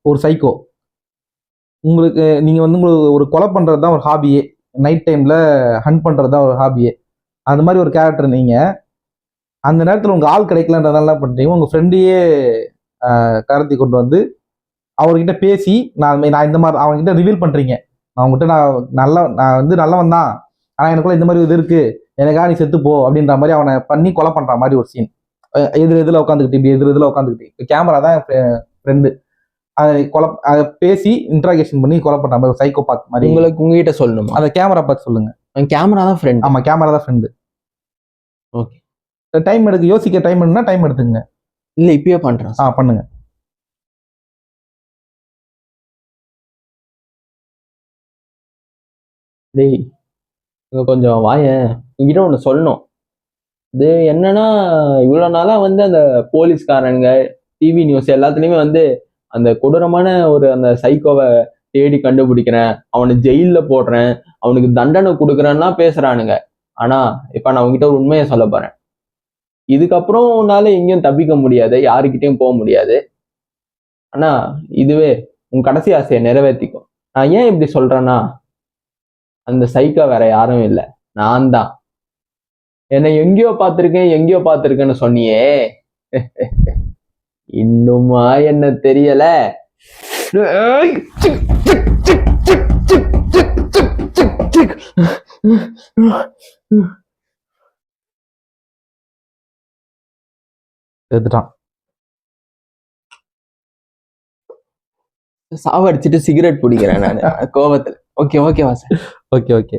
ஒரு சைக்கோ. உங்களுக்கு நீங்க வந்து உங்களுக்கு ஒரு கொலை பண்றது தான் ஒரு ஹாபியே, நைட் டைம்ல ஹண்ட் பண்றது தான் ஒரு ஹாபியே. அந்த மாதிரி ஒரு கேரக்டர் நீங்க. அந்த நேரத்தில் உங்க ஆள் கிடைக்கலன்றதால என்ன பண்றீங்க, உங்க ஃப்ரெண்டையே கடத்தி கொண்டு வந்து அவர்கிட்ட பேசி நான் இந்த மாதிரி அவங்ககிட்ட ரிவீல் பண்றீங்க. அவங்ககிட்ட நான் வந்து நல்லவன் தான், ஆனா எனக்குள்ள இந்த மாதிரி இது இருக்கு, எனக்காக நீ செத்து போ அப்படின்ற மாதிரி அவனை பண்ணி கொலை பண்ற மாதிரி ஒரு சீன். எதிரில் உட்காந்துக்கிட்டு இப்படி எதிரில் உட்காந்துக்கிட்டு கேமரா தான் ஃப்ரெண்டு, அதை பேசி இன்ட்ராகேஷன் பண்ணி கொலை பண்ற மாதிரி சைக்கோ பாத் மாதிரி. உங்களுக்கு உங்ககிட்ட சொல்லணுமா? அதை கேமரா பார்த்து சொல்லுங்க. கேமரா தான் ஃப்ரெண்ட். ஆமா, கேமரா தான் ஃப்ரெண்டு. ஓகே, டைம் எடுக்க, யோசிக்க டைம் எடுனா டைம் எடுத்துங்க. இல்ல இப்பயே பண்றேன். பண்ணுங்க. டேய் கொஞ்சம் வாயேன், உங்ககிட்ட ஒன்று சொல்லணும். இது என்னன்னா, இவ்வளோ நாளா வந்து அந்த போலீஸ்காரங்க டிவி நியூஸ் எல்லாத்துலேயுமே வந்து அந்த கொடூரமான ஒரு அந்த சைக்கோவை தேடி கண்டுபிடிக்கிறேன், அவனை ஜெயிலில் போடுறேன், அவனுக்கு தண்டனை கொடுக்குறேன்னா பேசுறானுங்க. ஆனா இப்ப நான் உங்ககிட்ட ஒரு உண்மையை சொல்ல போறேன். இதுக்கப்புறம் உன்னால எங்கேயும் தப்பிக்க முடியாது, யாருக்கிட்டையும் போக முடியாது. ஆனா இதுவே உன் கடைசி ஆசையை நிறைவேற்றிக்கும். நான் ஏன் இப்படி சொல்றேன்னா, அந்த சைக்கோ வேற யாரும் இல்லை, நான் தான். என்னை எங்கேயோ பார்த்திருக்கேன்னு சொன்னியே, இன்னுமா என்ன தெரியல? எடுத்துட்டான். சாவடிச்சிட்டு சிகரெட் பிடிக்கிறேன் நான் கோபத்துல. ஓகே ஓகேவா சார்? Okay okay.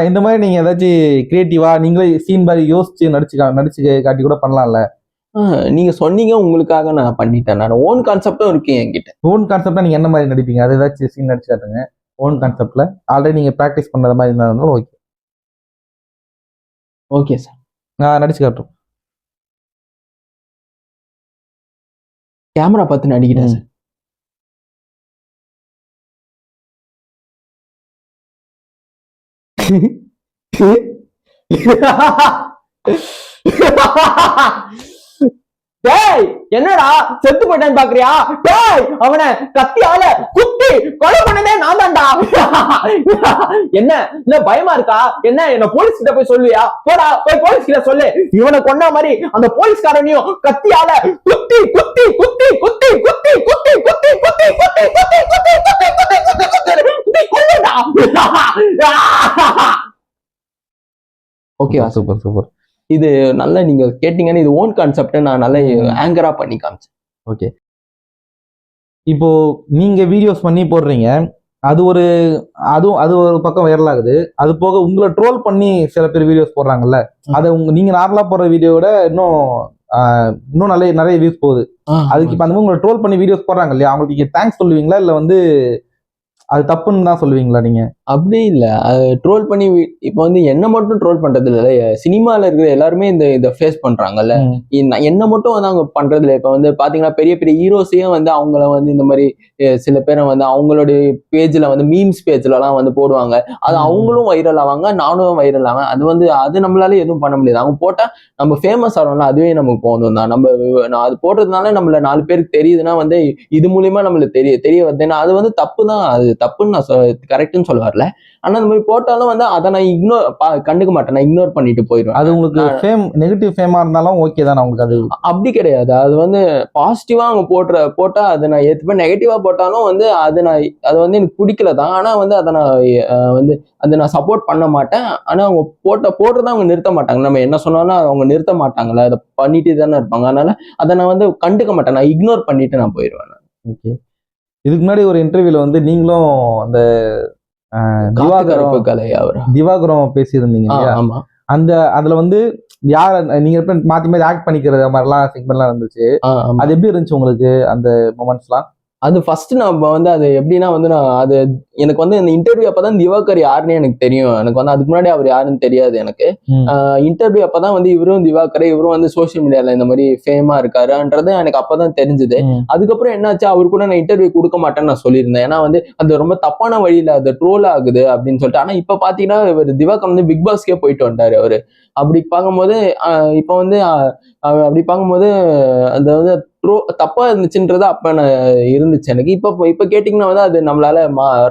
இந்த மாதிரி நீங்க ஏதாச்சும் கிரியேட்டிவா நீங்களே சீன் மாதிரி யோசிச்சு நடிச்சு காட்டி கூட பண்ணலாம்ல. நீங்க சொன்னீங்க, உங்களுக்காக நான் பண்ணிட்டேன். நான் ஓன் கான்செப்டும் இருக்கு என்கிட்ட. ஓன் கான்செப்டா நீங்க என்ன மாதிரி நடிப்பீங்க, அது ஏதாச்சும் சீன் நடிச்சு காட்டுங்க. ஓன் கான்செப்ட்ல ஆல்ரெடி நீங்க ப்ராக்டிஸ் பண்ணத மாதிரி இருந்தாலும் ஓகே. ஓகே சார், நான் நடிச்சு காட்டுறோம். கேமரா பார்த்து நடிக்கிறேன் சார். டேய் என்னடா செத்து போயிட்டான்னு பாக்குறியா? டேய் அவனை கத்தியால குத்தி கொலை பண்ணதே நான் தான்டா. என்ன இல்ல பயமா இருக்கா? என்ன போலீஸ் கிட்ட போய் சொல்லுவியா? போடா போய் போலீஸ் கிட்ட சொல்லு. இவனை கொன்ன மாதிரி அந்த போலீஸ்காரனையும் கத்தியால குத்தி குத்தி குத்தி குத்தி குத்தி குத்தி குத்தி குத்தி குத்தி குத்தி குத்தி குத்தி குத்தி குத்தி கொல்லுடா. ஓகேவா? Super super. இது நல்லா நீங்க கேட்டீங்கன்னு இது ஓன் கான்செப்ட் நான் நல்லா ஆங்கரா பண்ணி காமிச்சேன். ஓகே, இப்போ நீங்க வீடியோஸ் பண்ணி போடுறீங்க, அது ஒரு பக்கம் வைரல் ஆகுது. அது போக உங்களை ட்ரோல் பண்ணி சில பேர் வீடியோஸ் போடுறாங்கல்ல, அதை நீங்க நார்மலா போடுற வீடியோட இன்னும் நிறைய வியூஸ் போகுது. அதுக்கு இப்ப அந்த மாதிரி உங்களை ட்ரோல் பண்ணி வீடியோஸ் போடுறாங்க இல்லையா, அவங்களுக்கு நீங்க தேங்க்ஸ் சொல்லுவீங்களா இல்ல வந்து அது தப்புன்னு தான் சொல்லுவீங்களா நீங்க? அப்படி இல்ல, அது ட்ரோல் பண்ணி இப்ப வந்து என்ன மட்டும் ட்ரோல் பண்றது இல்ல, சினிமால இருக்கிற எல்லாருமே இந்த ஃபேஸ் பண்றாங்கல்ல. என்ன மட்டும் வந்து அவங்க பண்றது இல்ல. இப்ப வந்து பாத்தீங்கன்னா பெரிய பெரிய ஹீரோஸையும் வந்து அவங்கள வந்து இந்த மாதிரி சில பேரை வந்து அவங்களுடைய பேஜ்ல வந்து மீம்ஸ் பேஜ்ல எல்லாம் வந்து போடுவாங்க. அது அவங்களும் வைரல் ஆவாங்க, நானும் வைரல் ஆவேன். அது நம்மளால எதுவும் பண்ண முடியாது. அவங்க போட்டா நம்ம ஃபேமஸ் ஆகிறோம்ல, அதுவே நமக்கு போகணும் தான். நான் அது போடுறதுனால நம்மள 4 பேருக்கு தெரியுதுன்னா வந்து இது மூலியமா நம்மளுக்கு தெரிய வருதுன்னா அது வந்து தப்பு தான். அது தப்புன்னு நான் கரெக்ட்னு சொல்ல வரல. போடல. ஆனா அந்த மாதிரி போட்டாலும் வந்து அதை நான் கண்டுக்க மாட்டேன், நான் இக்னோர் பண்ணிட்டு போயிடுவேன். அது உங்களுக்கு ஃபேம், நெகட்டிவ் ஃபேமா இருந்தாலும் ஓகே தானே உங்களுக்கு? அது அப்படி கிடையாது. அது வந்து பாசிட்டிவா அவங்க போட்டா அதை நான் ஏத்துப்பேன். நெகட்டிவா போட்டாலும் வந்து அது வந்து எனக்கு பிடிக்கல தான். ஆனா வந்து அதை நான் வந்து அதை நான் சப்போர்ட் பண்ண மாட்டேன். ஆனா அவங்க போடுறத அவங்க நிறுத்த மாட்டாங்க. நம்ம என்ன சொன்னாலும் அவங்க நிறுத்த மாட்டாங்கல்ல, அதை பண்ணிட்டு தானே இருப்பாங்க. அதனால அதை நான் வந்து கண்டுக்க மாட்டேன், நான் இக்னோர் பண்ணிட்டு நான் போயிடுவேன். ஓகே. இதுக்கு முன்னாடி ஒரு இன்டர்வியூல வந்து நீங்களும் அந்த திவாகரம் பேசியிருந்தீங்க இல்லையா? ஆமா. அதுல வந்து யார நீங்க மாத்தி மாத்தி ஆக்ட் பண்ணிக்கிற மாதிரிலாம் செக்மெண்ட்லாம் இருந்துச்சு. அது எப்படி இருந்துச்சு உங்களுக்கு அந்த மொமெண்ட்ஸ்லாம்? அது ஃபர்ஸ்ட் நம்ம வந்து அது எப்படின்னா வந்து அது எனக்கு வந்து இந்த இன்டர்வியூ அப்பதான் திவாகர் யாருன்னு எனக்கு தெரியும். எனக்கு வந்து அதுக்கு முன்னாடி அவர் யாருன்னு தெரியாது எனக்கு. இன்டர்வியூ அப்பதான் வந்து இவரும் வந்து சோசியல் மீடியால இந்த மாதிரி ஃபேமா இருக்காருன்றது எனக்கு அப்பதான் தெரிஞ்சது. அதுக்கப்புறம் என்னாச்சு, அவரு கூட நான் இன்டர்வியூ கொடுக்க மாட்டேன்னு நான் சொல்லியிருந்தேன். ஏன்னா வந்து அது ரொம்ப தப்பான வழியில அது ட்ரோல் ஆகுது அப்படின்னு சொல்லிட்டு. ஆனா இப்ப பாத்தீங்கன்னா இவர் திவாகர் வந்து பிக் பாஸ்க்கே போயிட்டு வந்தாரு அவரு. அப்படி பார்க்கும்போது இப்ப வந்து அப்படி பார்க்கும்போது அந்த வந்து தப்பா இருந்துச்சுன்றது அப்ப இருந்துச்சு எனக்கு. இப்ப கேட்டீங்கன்னா வந்து அது நம்மளால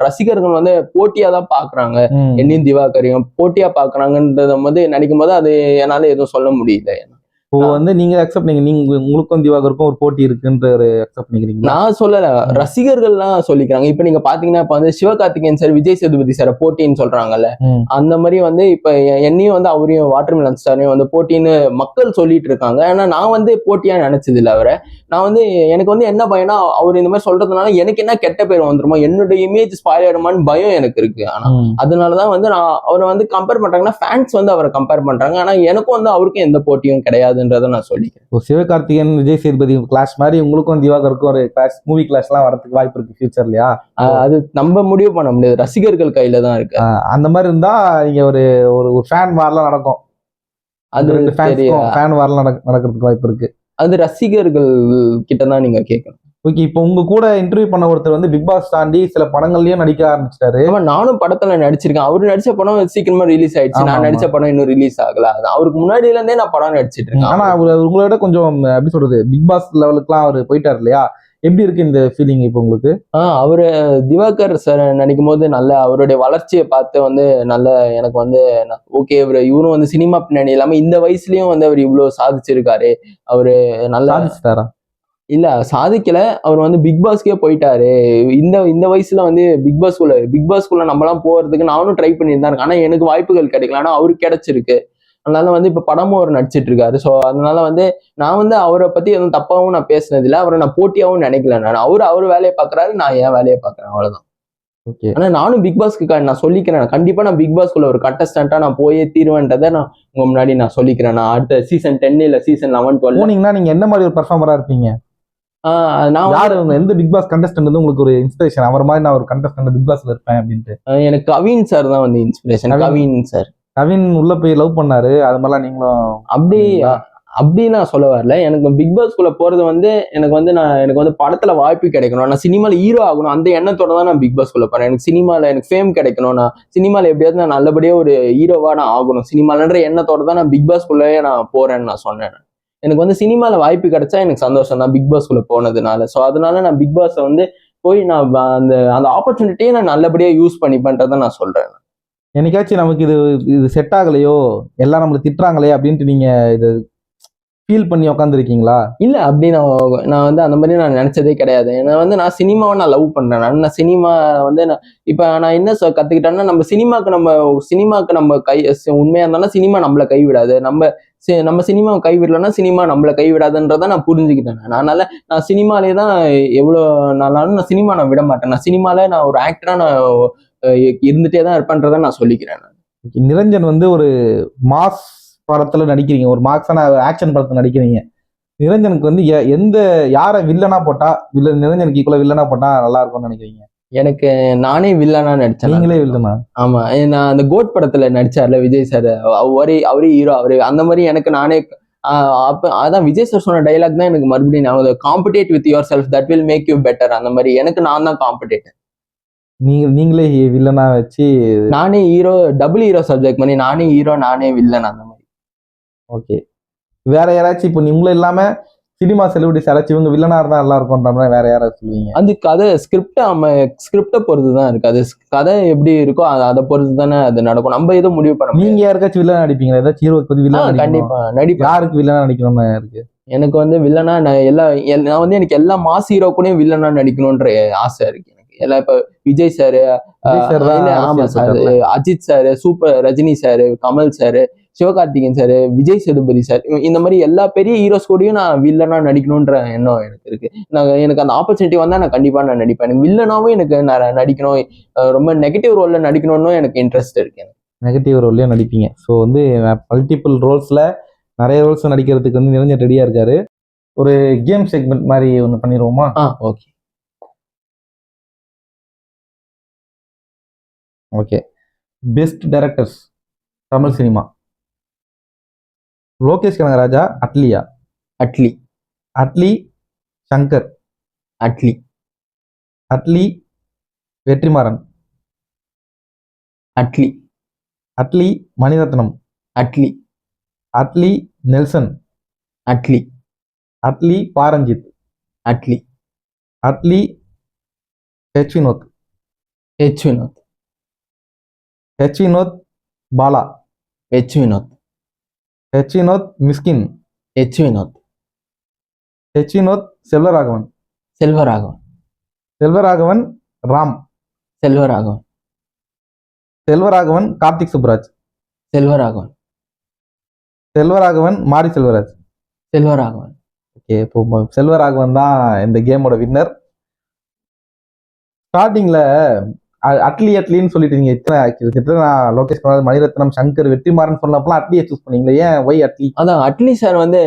ரசிகர்கள் வந்து போட்டியா தான் பாக்குறாங்க. என்னையும் திவாகரையும் போட்டியா பாக்குறாங்கன்றத வந்து நினைக்கும் போது அது என்னால எதுவும் சொல்ல முடியல. இப்போ வந்து நீங்க அக்செப்ட் நீங்க உங்களுக்கும் திவாகருக்கும் ஒரு போட்டி இருக்குன்ற ஒரு அக்செப்ட் பண்ணிக்கிறீங்களா? நான் சொல்லல, ரசிகர்கள்லாம் சொல்லிக்கிறாங்க. இப்ப நீங்க பாத்தீங்கன்னா இப்ப வந்து சிவகார்த்திகேயன் சார் விஜய் சேதுபதி சார் போட்டின்னு சொல்றாங்கல்ல, அந்த மாதிரி வந்து இப்ப என்னையும் வந்து அவரையும் வாட்டர்மெலன் ஸ்டாரையும் வந்து போட்டின்னு மக்கள் சொல்லிட்டு இருக்காங்க. ஆனா நான் வந்து போட்டியா நினைச்சது இல்லை அவரை. நான் வந்து எனக்கு வந்து என்ன பயம்னா, அவர் இந்த மாதிரி சொல்றதுனால எனக்கு என்ன கெட்ட பேர் வந்துருமோ, என்னோட இமேஜ் ஸ்பாயில் ஆயிடுமான்னு பயம் எனக்கு இருக்கு. ஆனா அதனாலதான் வந்து நான் அவரை வந்து கம்பேர் பண்றாங்கன்னா ஃபேன்ஸ் வந்து அவரை கம்பேர் பண்றாங்க. ஆனா எனக்கும் வந்து அவருக்கும் எந்த போட்டியும் கிடையாதுன்றதை நான் சொல்லிக்கிறேன். சிவகார்த்திகேயன் விஜய் சேதுபதி கிளாஸ் மாதிரி உங்களுக்கும் திவாகருக்கும் ஒரு கிளாஸ், மூவி கிளாஸ் எல்லாம் வரதுக்கு வாய்ப்பு இருக்கு ஃபியூச்சர்லயா? அது நம்ம முடிவு பண்ண முடியாது, ரசிகர்கள் கையில தான் இருக்கு. அந்த மாதிரி இருந்தா நீங்க ஒரு ஒரு ஃபேன் வார்லாம் நடக்கும். அது ஃபேன் வார்லாம் நடக்கிறதுக்கு வாய்ப்பு இருக்கு. அது ரசிகர்கள் கிட்டதான் நீங்க கேட்கணும். ஓகே. இப்போ உங்க கூட இன்டர்வியூ பண்ண ஒருத்தர் வந்து பிக் பாஸ் தாண்டி சில படங்கள்லயும் நடிக்க ஆரம்பிச்சிட்டாரு. நானும் படத்துல நடிச்சிருக்கேன். அவரு நடிச்ச படம் சீக்கிரமா ரிலீஸ் ஆயிடுச்சு. நான் நடிச்ச படம் இன்னும் ரிலீஸ் ஆகல. அவருக்கு முன்னாடில இருந்தே நான் படம் நடிச்சிட்டு இருக்கேன். ஆனா உங்களோட கொஞ்சம் எப்படி சொல்றது, பிக் பாஸ் லெவலுக்குலாம் அவரு போயிட்டாரு இல்லையா? எப்படி இருக்கு இந்த ஃபீலிங் இப்போ உங்களுக்கு? அவரு திவாகர் சார் நினைக்கும் போது நல்ல அவருடைய வளர்ச்சியை பார்த்து வந்து நல்ல எனக்கு வந்து ஓகே, இவரும் வந்து சினிமா பின்னணி இல்லாம இந்த வயசுலயும் வந்து அவர் இவ்வளவு சாதிச்சிருக்காரு. அவரு நல்லா சாதிச்சிட்டாரா? இல்ல, சாதிக்கல. அவர் வந்து பிக் பாஸ்க்கே போயிட்டாரு. இந்த வயசுல வந்து பிக் பாஸ்குள்ள நம்மலாம் போறதுக்கு நானும் ட்ரை பண்ணியிருந்தேன். ஆனா எனக்கு வாய்ப்புகள் கிடைக்கல. ஆனா அவருக்கு கிடைச்சிருக்கு. அதனால வந்து இப்ப படமும் அவர் நடிச்சிட்டு இருக்காரு. சோ அதனால வந்து நான் வந்து அவரை பத்தி எதுவும் தப்பாவும் நான் பேசினது இல்லை. அவரை நான் போட்டியாவும் நினைக்கல. அவர் வேலையை பாக்குறாரு, நான் என் வேலையை பாக்குறேன், அவ்வளவுதான். ஆனா நானும் பிக் பாஸ்க்கு நான் சொல்லிக்கிறேன், கண்டிப்பா நான் பிக் பாஸ்குள்ள ஒரு கண்டஸ்டன்டா நான் போயே தீர்வேன்றதை நான் உங்க முன்னாடி நான் சொல்லிக்கிறேன். நான் அடுத்த சீசன் 10 இல்ல சீசன் 11, 12 போனீங்கன்னா நீங்க என்ன மாதிரி ஒரு பெர்ஃபார்மரா இருப்பீங்க? எந்த பிக் பாஸ் கண்டஸ்டன்ட் வந்து உங்களுக்கு ஒரு இன்ஸ்பிரேஷன், அவர் மாதிரி நான் ஒரு கண்டஸ்டன்ட் பிக் பாஸ்ல இருப்பேன் அப்படின்ட்டு? எனக்கு கவின் சார் தான் வந்து இன்ஸ்பிரேஷன். கவின் உள்ள போய் லவ் பண்ணாரு, அது மாதிரிலாம் நீங்களும்? அப்படி நான் சொல்ல வரல. எனக்கு பிக் பாஸ்குள்ள போறது வந்து எனக்கு வந்து படத்துல வாய்ப்பு கிடைக்கணும், நான் சினிமால ஹீரோ ஆகணும், அந்த எண்ணத்தோட தான் நான் பிக் பாஸ்குள்ள போறேன். எனக்கு சினிமால எனக்கு ஃபேம் கிடைக்கணும், நான் சினிமால எப்படியாவது நான் நல்லபடியா ஒரு ஹீரோவா நான் ஆகணும் சினிமாலன்ற எண்ணத்தோட தான் நான் பிக் பாஸ்குள்ளேயே நான் போறேன்னு நான் சொன்னேன். எனக்கு வந்து சினிமால வாய்ப்பு கிடைச்சா எனக்கு சந்தோஷம் தான் பிக் பாஸ்குள்ள போனதுனால. ஸோ அதனால நான் பிக் பாஸை வந்து போய் நான் அந்த ஆப்பர்ச்சுனிட்டியை நான் நல்லபடியா யூஸ் பண்ணிப்பேன்றதை நான் சொல்றேன். என்னைக்காச்சும் நமக்கு இது செட் ஆகலையோ, எல்லாம் நம்மளை திட்டுறாங்களே அப்படின்ட்டு நீங்க இது ஃபீல் பண்ணி உட்காந்துருக்கீங்களா? இல்ல, அப்படி நான் வந்து அந்த மாதிரி நான் நினைச்சதே கிடையாது. ஏன்னா வந்து நான் சினிமாவை நான் லவ் பண்றேன். நான் சினிமா வந்து இப்ப நான் என்ன கத்துக்கிட்டேன்னா, நம்ம சினிமாக்கு நம்ம உண்மையா இருந்தாலும் சினிமா நம்மளை கைவிடாது. நம்ம சினிமாவை கைவிடலன்னா சினிமா நம்மளை கைவிடாதுன்றதை நான் புரிஞ்சுக்கிட்டேன். அதனால நான் சினிமாலே தான் எவ்வளவு நாளாலும் நான் சினிமா நான் விட மாட்டேன். நான் சினிமால நான் ஒரு ஆக்டரா நான் இருந்துட்டே தான் இருப்பேன்றதை நான் சொல்லிக்கிறேன். நிரஞ்சன் வந்து ஒரு மாஸ் படத்துல நடிக்கிறீங்க, ஒரு மார்க்ஸான ஆக்ஷன் படத்துல நடிக்கிறீங்க. நிரஞ்சனுக்கு வந்து யாரை வில்லனா போட்டா, நிரஞ்சனுக்கு ஈக்குவலா வில்லனா போட்டா நல்லா இருக்கும்னு நினைக்கிறீங்க? எனக்கு நானே வில்லனா நடிச்சேன். நீங்களே வில்லனா? ஆமா, நான் அந்த கோட் படத்துல நடிச்சார்ல விஜய் சார், அவரே ஹீரோ. அந்த மாதிரி எனக்கு நானே அதான் விஜய் சார் சொன்ன டைலாக் தான் எனக்கு மறுபடியும் compete with yourself, that will make you better. அந்த மாதிரி எனக்கு நான் தான் காம்படேட். நீங்களே வில்லனா வச்சு நானே ஹீரோ, டபுள் ஹீரோ சப்ஜெக்ட் பண்ணி நானே ஹீரோ நானே வில்லன் அந்த மாதிரி. ஓகே. வேற யாராச்சும் இப்போ நீங்களும் இல்லாம சினிமா செலிபிரிட்டிஸ் யாராச்சும் இவங்க வில்லனா இருந்தா நல்லா இருக்கும்ன்ற மாதிரி வேற யாராவது சொல்லுவீங்க? அது கதை ஸ்கிரிப்டை பொறுத்து தான் இருக்கு. அது கதை எப்படி இருக்கோ அதை பொறுத்து தானே அது நடக்கும். நம்ம எதுவும் முடிவு பண்ண முடியாது. நீங்க யாருக்காச்சும் வில்லனா நடிப்பீங்களா? ஏதாச்சும் ஹீரோக்கு வந்து வில்லனா நடிக்கணும்? கண்டிப்பா நடிப்பேன். யாருக்கு வில்லனா நடிக்கணும்னு இருக்கு? எனக்கு வந்து வில்லனா நான் வந்து எனக்கு எல்லா மாஸ் ஹீரோ கூடயும் வில்லனா நடிக்கணும்ன்ற ஆசை இருக்கு எனக்கு. எல்லாம் இப்ப விஜய் சாரு, விஜய் சார் தான் ஆமா அரசியல் சார், போயிட்டார்ல. Ajith sir, super Rajini sir, Kamal sir, Sivakarthikeyan sir, Vijay Sethupathi sir, இந்த மாதிரி எல்லா பெரிய ஹீரோஸ் கூடயும் நான் வில்லனா நடிக்கணும்ன்ற எண்ணம் எனக்கு இருக்கு. எனக்கு அந்த ஆப்பர்ச்சுனிட்டி வந்தா நான் கண்டிப்பா நான் நடிப்பேன். எனக்கு வில்லனாவும் எனக்கு நடிக்கணும், ரொம்ப நெகட்டிவ் ரோல்ல நடிக்கணும்னு எனக்கு இன்ட்ரெஸ்ட் இருக்கு. நெகட்டிவ் ரோல்லயும் நடிப்பீங்க. ஸோ வந்து மல்டிபிள் ரோல்ஸ்ல நிறைய ரோல்ஸ் நடிக்கிறதுக்கு வந்து நிரஞ்சன் ரெடியா இருக்காரு. ஒரு கேம் செக்மெண்ட் மாதிரி ஒன்று பண்ணிடுவோமா? Okay okay. Best directors Tamil cinema. Lokesh கனகராஜா, அட்லியா? Atlee. Atlee Shankar. Atlee. Atlee Vetrimaaran. Atlee. Atlee Maniratnam. Atlee. Atlee Nelson. Atlee. Atlee Paranjith. Atlee. Atlee H Vinoth. H Vinoth. H Vinoth Bala. H Vinoth. H Vinoth Mysskin. H Vinoth. H Vinoth Selvaraghavan. Selvaraghavan. Selvaraghavan Ram. Selvaraghavan. Selvaraghavan Karthik Subbaraj. Selvaraghavan. Selvaraghavan Mari Selvaraj. Selvaraghavan. Okay, இப்போ செல்வராகவன் தான் இந்த கேமோட வின்னர். ஸ்டார்டிங்ல அட்லின்னு சொல்லிட்டு நீங்க கிட்டத்தட்ட நான் லோகேஷ் கனகராஜ், மணிரத்னம், சங்கர், வெற்றிமாறன் சொன்னப்பலாம் அட்லியை சூஸ் பண்ணீங்களே, ஏன் ஒய் அட்லி? அதான் அட்லி சார் வந்து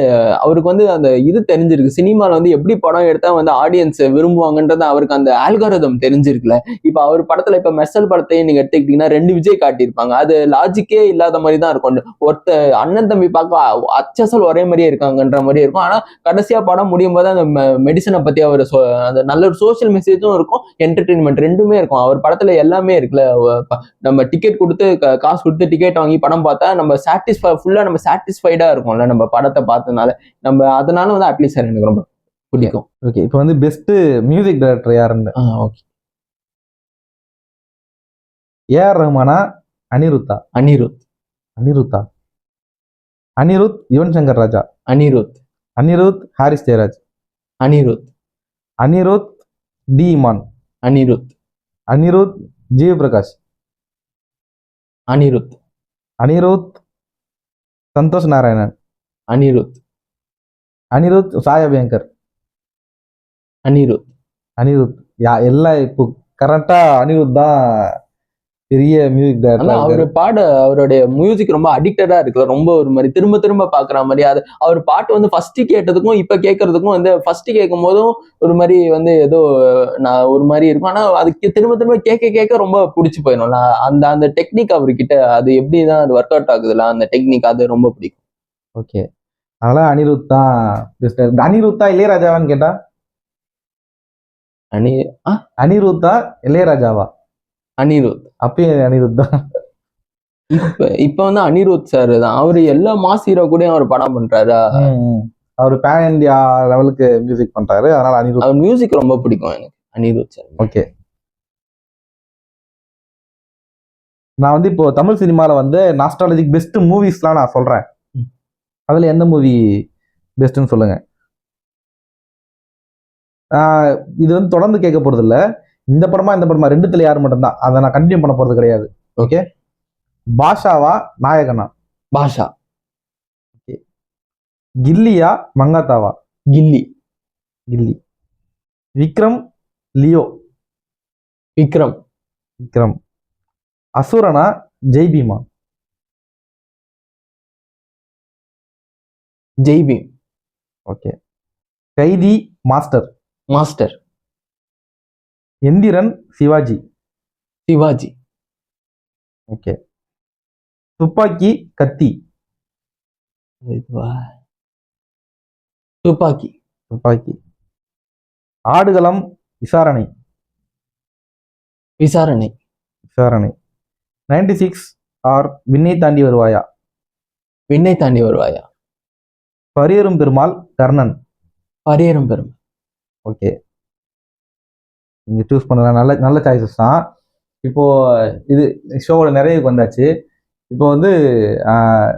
அவருக்கு வந்து அந்த இது தெரிஞ்சிருக்கு, சினிமால வந்து எப்படி படம் எடுத்தா வந்து ஆடியன்ஸ் விரும்புவாங்கன்றது அவருக்கு அந்த ஆல்காரிதம் தெரிஞ்சிருக்குல்ல. இப்ப அவர் படத்துல இப்ப மெர்சல் படத்தையும் நீங்க எடுத்துக்கிட்டீங்கன்னா 2 விஜய் காட்டியிருப்பாங்க. அது லாஜிக்கே இல்லாத மாதிரி தான் இருக்கும். ஒருத்த அண்ணன் தம்பி பார்க்க அச்சசல் ஒரே மாதிரியே இருக்காங்கன்ற மாதிரி இருக்கும். ஆனா கடைசியா படம் முடியும் போது அந்த மெடிசனை பத்தி அவர் அந்த நல்ல ஒரு சோசியல் மெசேஜும் இருக்கும், என்டர்டெயின்மெண்ட் ரெண்டுமே இருக்கும். அவர் படத்துல எல்லாமே இருக்குல்ல. நம்ம டிக்கெட் கொடுத்து காசு கொடுத்து டிக்கெட் வாங்கி படம் பார்த்தா நம்ம ஃபுல்லா நம்ம சாட்டிஸ்ஃபைடா இருக்கும்ல நம்ம படத்தை பார்த்தனால. நம்ம அதனால வந்து அட்லி சார் எனக்கு ரொம்ப பிடிக்கும். ஓகே, இப்போ வந்து பெஸ்ட் மியூசிக் டைரக்டர் யாருன்னு? Okay. AR ரஹ்மானா Aniruddha? Anirudh. Aniruddha. Anirudh Yuvan Shankar Raja. Anirudh. Anirudh Harris Jayaraj. Anirudh. Anirudh D Imman. Anirudh. Anirudh Jayaprakash. Anirudh. Anirudh Santhosh Narayanan. Anirudh. Anirudh சாயா பயங்கர். அனிருத். அனிருத் எல்லாம் இப்போ கரெக்டா அனிருத் தான் பெரிய மியூசிக் டைரக்டர். அவருடைய மியூசிக் ரொம்ப அடிக்டடா இருக்கு. ரொம்ப ஒரு மாதிரி திரும்ப திரும்ப பாக்குற மாதிரி. அது அவர் பாட்டு வந்து ஃபர்ஸ்ட் கேட்டதுக்கும் இப்ப கேட்கறதுக்கும் வந்து ஃபர்ஸ்ட் கேட்கும் போதும் ஒரு மாதிரி வந்து ஏதோ நான் ஒரு மாதிரி இருக்கும். ஆனா அதுக்கு திரும்ப திரும்ப கேட்க கேட்க ரொம்ப பிடிச்சி போயிடும். அந்த அந்த டெக்னிக் அவர்கிட்ட அது எப்படிதான் அது ஒர்க் அவுட் ஆகுதுல்ல, அந்த டெக்னிக் அது ரொம்ப பிடிக்கும். ஓகே, அதனால அனிருத் தான் பெஸ்ட். அனிருத்தா இளையராஜாவான்னு கேட்டா அனிருத்தா இளையராஜாவா? அனிருத். அப்பயும் அனிருத் தான். இப்ப வந்து அனிருத் சார் தான். அவரு எல்லா மாஸ் ஹீரோ கூடயும் அவர் படம் பண்றாரு. அவர் பேன் இந்தியா லெவலுக்கு மியூசிக் பண்றாரு. அதனால அனிருத், அவர் மியூசிக் ரொம்ப பிடிக்கும் எனக்கு, அனிருத் சார். ஓகே, நான் வந்து இப்போ தமிழ் சினிமால வந்து நாஸ்டாலஜிக் பெஸ்ட் மூவிஸ்லாம் நான் சொல்றேன். அதுல எந்த மூவி பெஸ்ட்னு சொல்லுங்க. இது வந்து தொடர்ந்து கேட்க போறது இல்ல, இந்த படமா ரெண்டுத்துல யாரு மட்டும்தான், அதை நான் கண்டினியூ பண்ண போறது கிடையாது. ஓகே, பாஷாவா நாயகனா? பாஷா. ஓகே, கில்லியா மங்காத்தாவா? கில்லி. கில்லி. விக்ரம் லியோ? விக்ரம். விக்ரம். அசுரனா ஜெய்பீமா? Jai Bhim. Okay, Kaithi Master? Master. Enthiran Sivaji? Sivaji. Okay, Thuppakki Kaththi? துப்பாக்கி. துப்பாக்கி. ஆடுகளம் விசாரணை? விசாரணை. விசாரணை. 96 ஆர் விண்ணை தாண்டி வருவாயா? விண்ணை தாண்டி வருவாயா. பரியரும் பெருமாள் கர்ணன்? பரியரும் பெருமை. ஓகே, நீங்க சூஸ் பண்ணலாம், நல்ல நல்ல சாய்ஸஸ் தான். இப்போ இது ஷோவோட நிறைவுக்கு வந்தாச்சு. இப்போ வந்து ஆஹ்,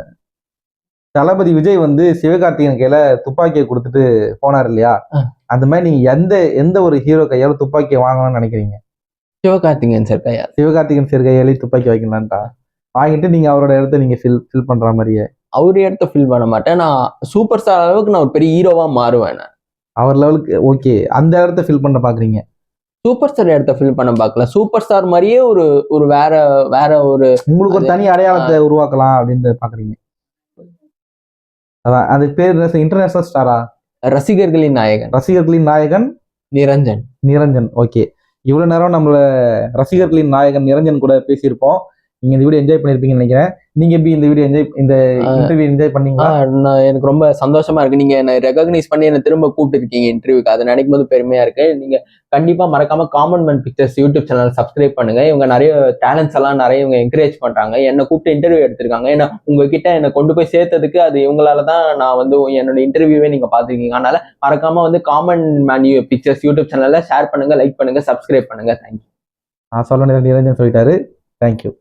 தளபதி விஜய் வந்து சிவகார்த்திகேயன் கையில துப்பாக்கியை கொடுத்துட்டு போனார் இல்லையா? ஆ. அந்த மாதிரி நீங்க எந்த ஒரு ஹீரோ கையால துப்பாக்கியை வாங்கணும்னு நினைக்கிறீங்க? சிவகார்த்திகேயன் சார் கையா. சிவகார்த்திகேயன் சார் கையாலே துப்பாக்கி வாங்கிக்கலான்டா, வாங்கிட்டு நீங்க அவரோட இடத்த நீங்க ஃபில் பண்ற மாதிரியே. அவரு இடத்த ஃபில் பண்ண மாட்டேன். நான் சூப்பர் ஸ்டார் அளவுக்கு நான் ஒரு பெரிய ஹீரோவா மாறுவேன். அவர் லெவலுக்கு ஓகே, அந்த இடத்த ஃபில் பண்ண பாக்குறீங்க. சூப்பர் ஸ்டார் இடத்த ஃபில் பண்ண பார்க்கல. சூப்பர் ஸ்டார் மாதிரியே ஒரு ஒரு வேற வேற ஒரு உங்களுக்கு ஒரு தனி அடையாளத்தை உருவாக்கலாம் அப்படின்னு பாக்குறீங்க. அதான் அது பேர் இன்டர்நேஷனல் ஸ்டாரா? ரசிகர்களின் நாயகன் ரசிகர்களின் நாயகன் நிரஞ்சன். நிரஞ்சன். ஓகே, இவ்வளவு நேரம் நம்மள ரசிகர்களின் நாயகன் நிரஞ்சன் கூட பேசியிருப்போம். நீங்க இந்த வீடியோ என்ஜாய் பண்ணிருப்பீங்கன்னு நினைக்கிறேன். நீங்க எப்படி இந்த வீடியோ இந்த இன்டர்வியூ என்ஜாய் பண்ணீங்களா? எனக்கு ரொம்ப சந்தோஷமா இருக்கு. நீங்க என்ன ரெகக்னைஸ் பண்ணி என்ன திரும்ப கூப்பிட்டு இருக்கீங்க இன்டர்வியூக்கு. அதை நினைக்கும் போது பெருமையா இருக்கு. நீங்க கண்டிப்பா மறக்காம common man pictures YouTube channel subscribe பண்ணுங்க. இவங்க நிறைய டேலண்ட்ஸ் எல்லாம் நிறைய இவங்க என்கரேஜ் பண்றாங்க. என்னை கூப்பிட்டு இன்டர்வியூ எடுத்திருக்காங்க. ஏன்னா உங்ககிட்ட என்னை கொண்டு போய் சேர்த்ததுக்கு அது இவங்களாலதான் நான் வந்து என்னோட இன்டர்வியூவே நீங்க பாத்துருக்கீங்க. அதனால மறக்காம வந்து காமன் மேன் பிக்சர்ஸ் யூடியூப் சேனல்ல ஷேர் பண்ணுங்க, லைக் பண்ணுங்க, சப்ஸ்கிரைப் பண்ணுங்க. தேங்க்யூ. நான் சொல்ல நிரஞ்சன் சொல்லிட்டாரு. தேங்க்யூ.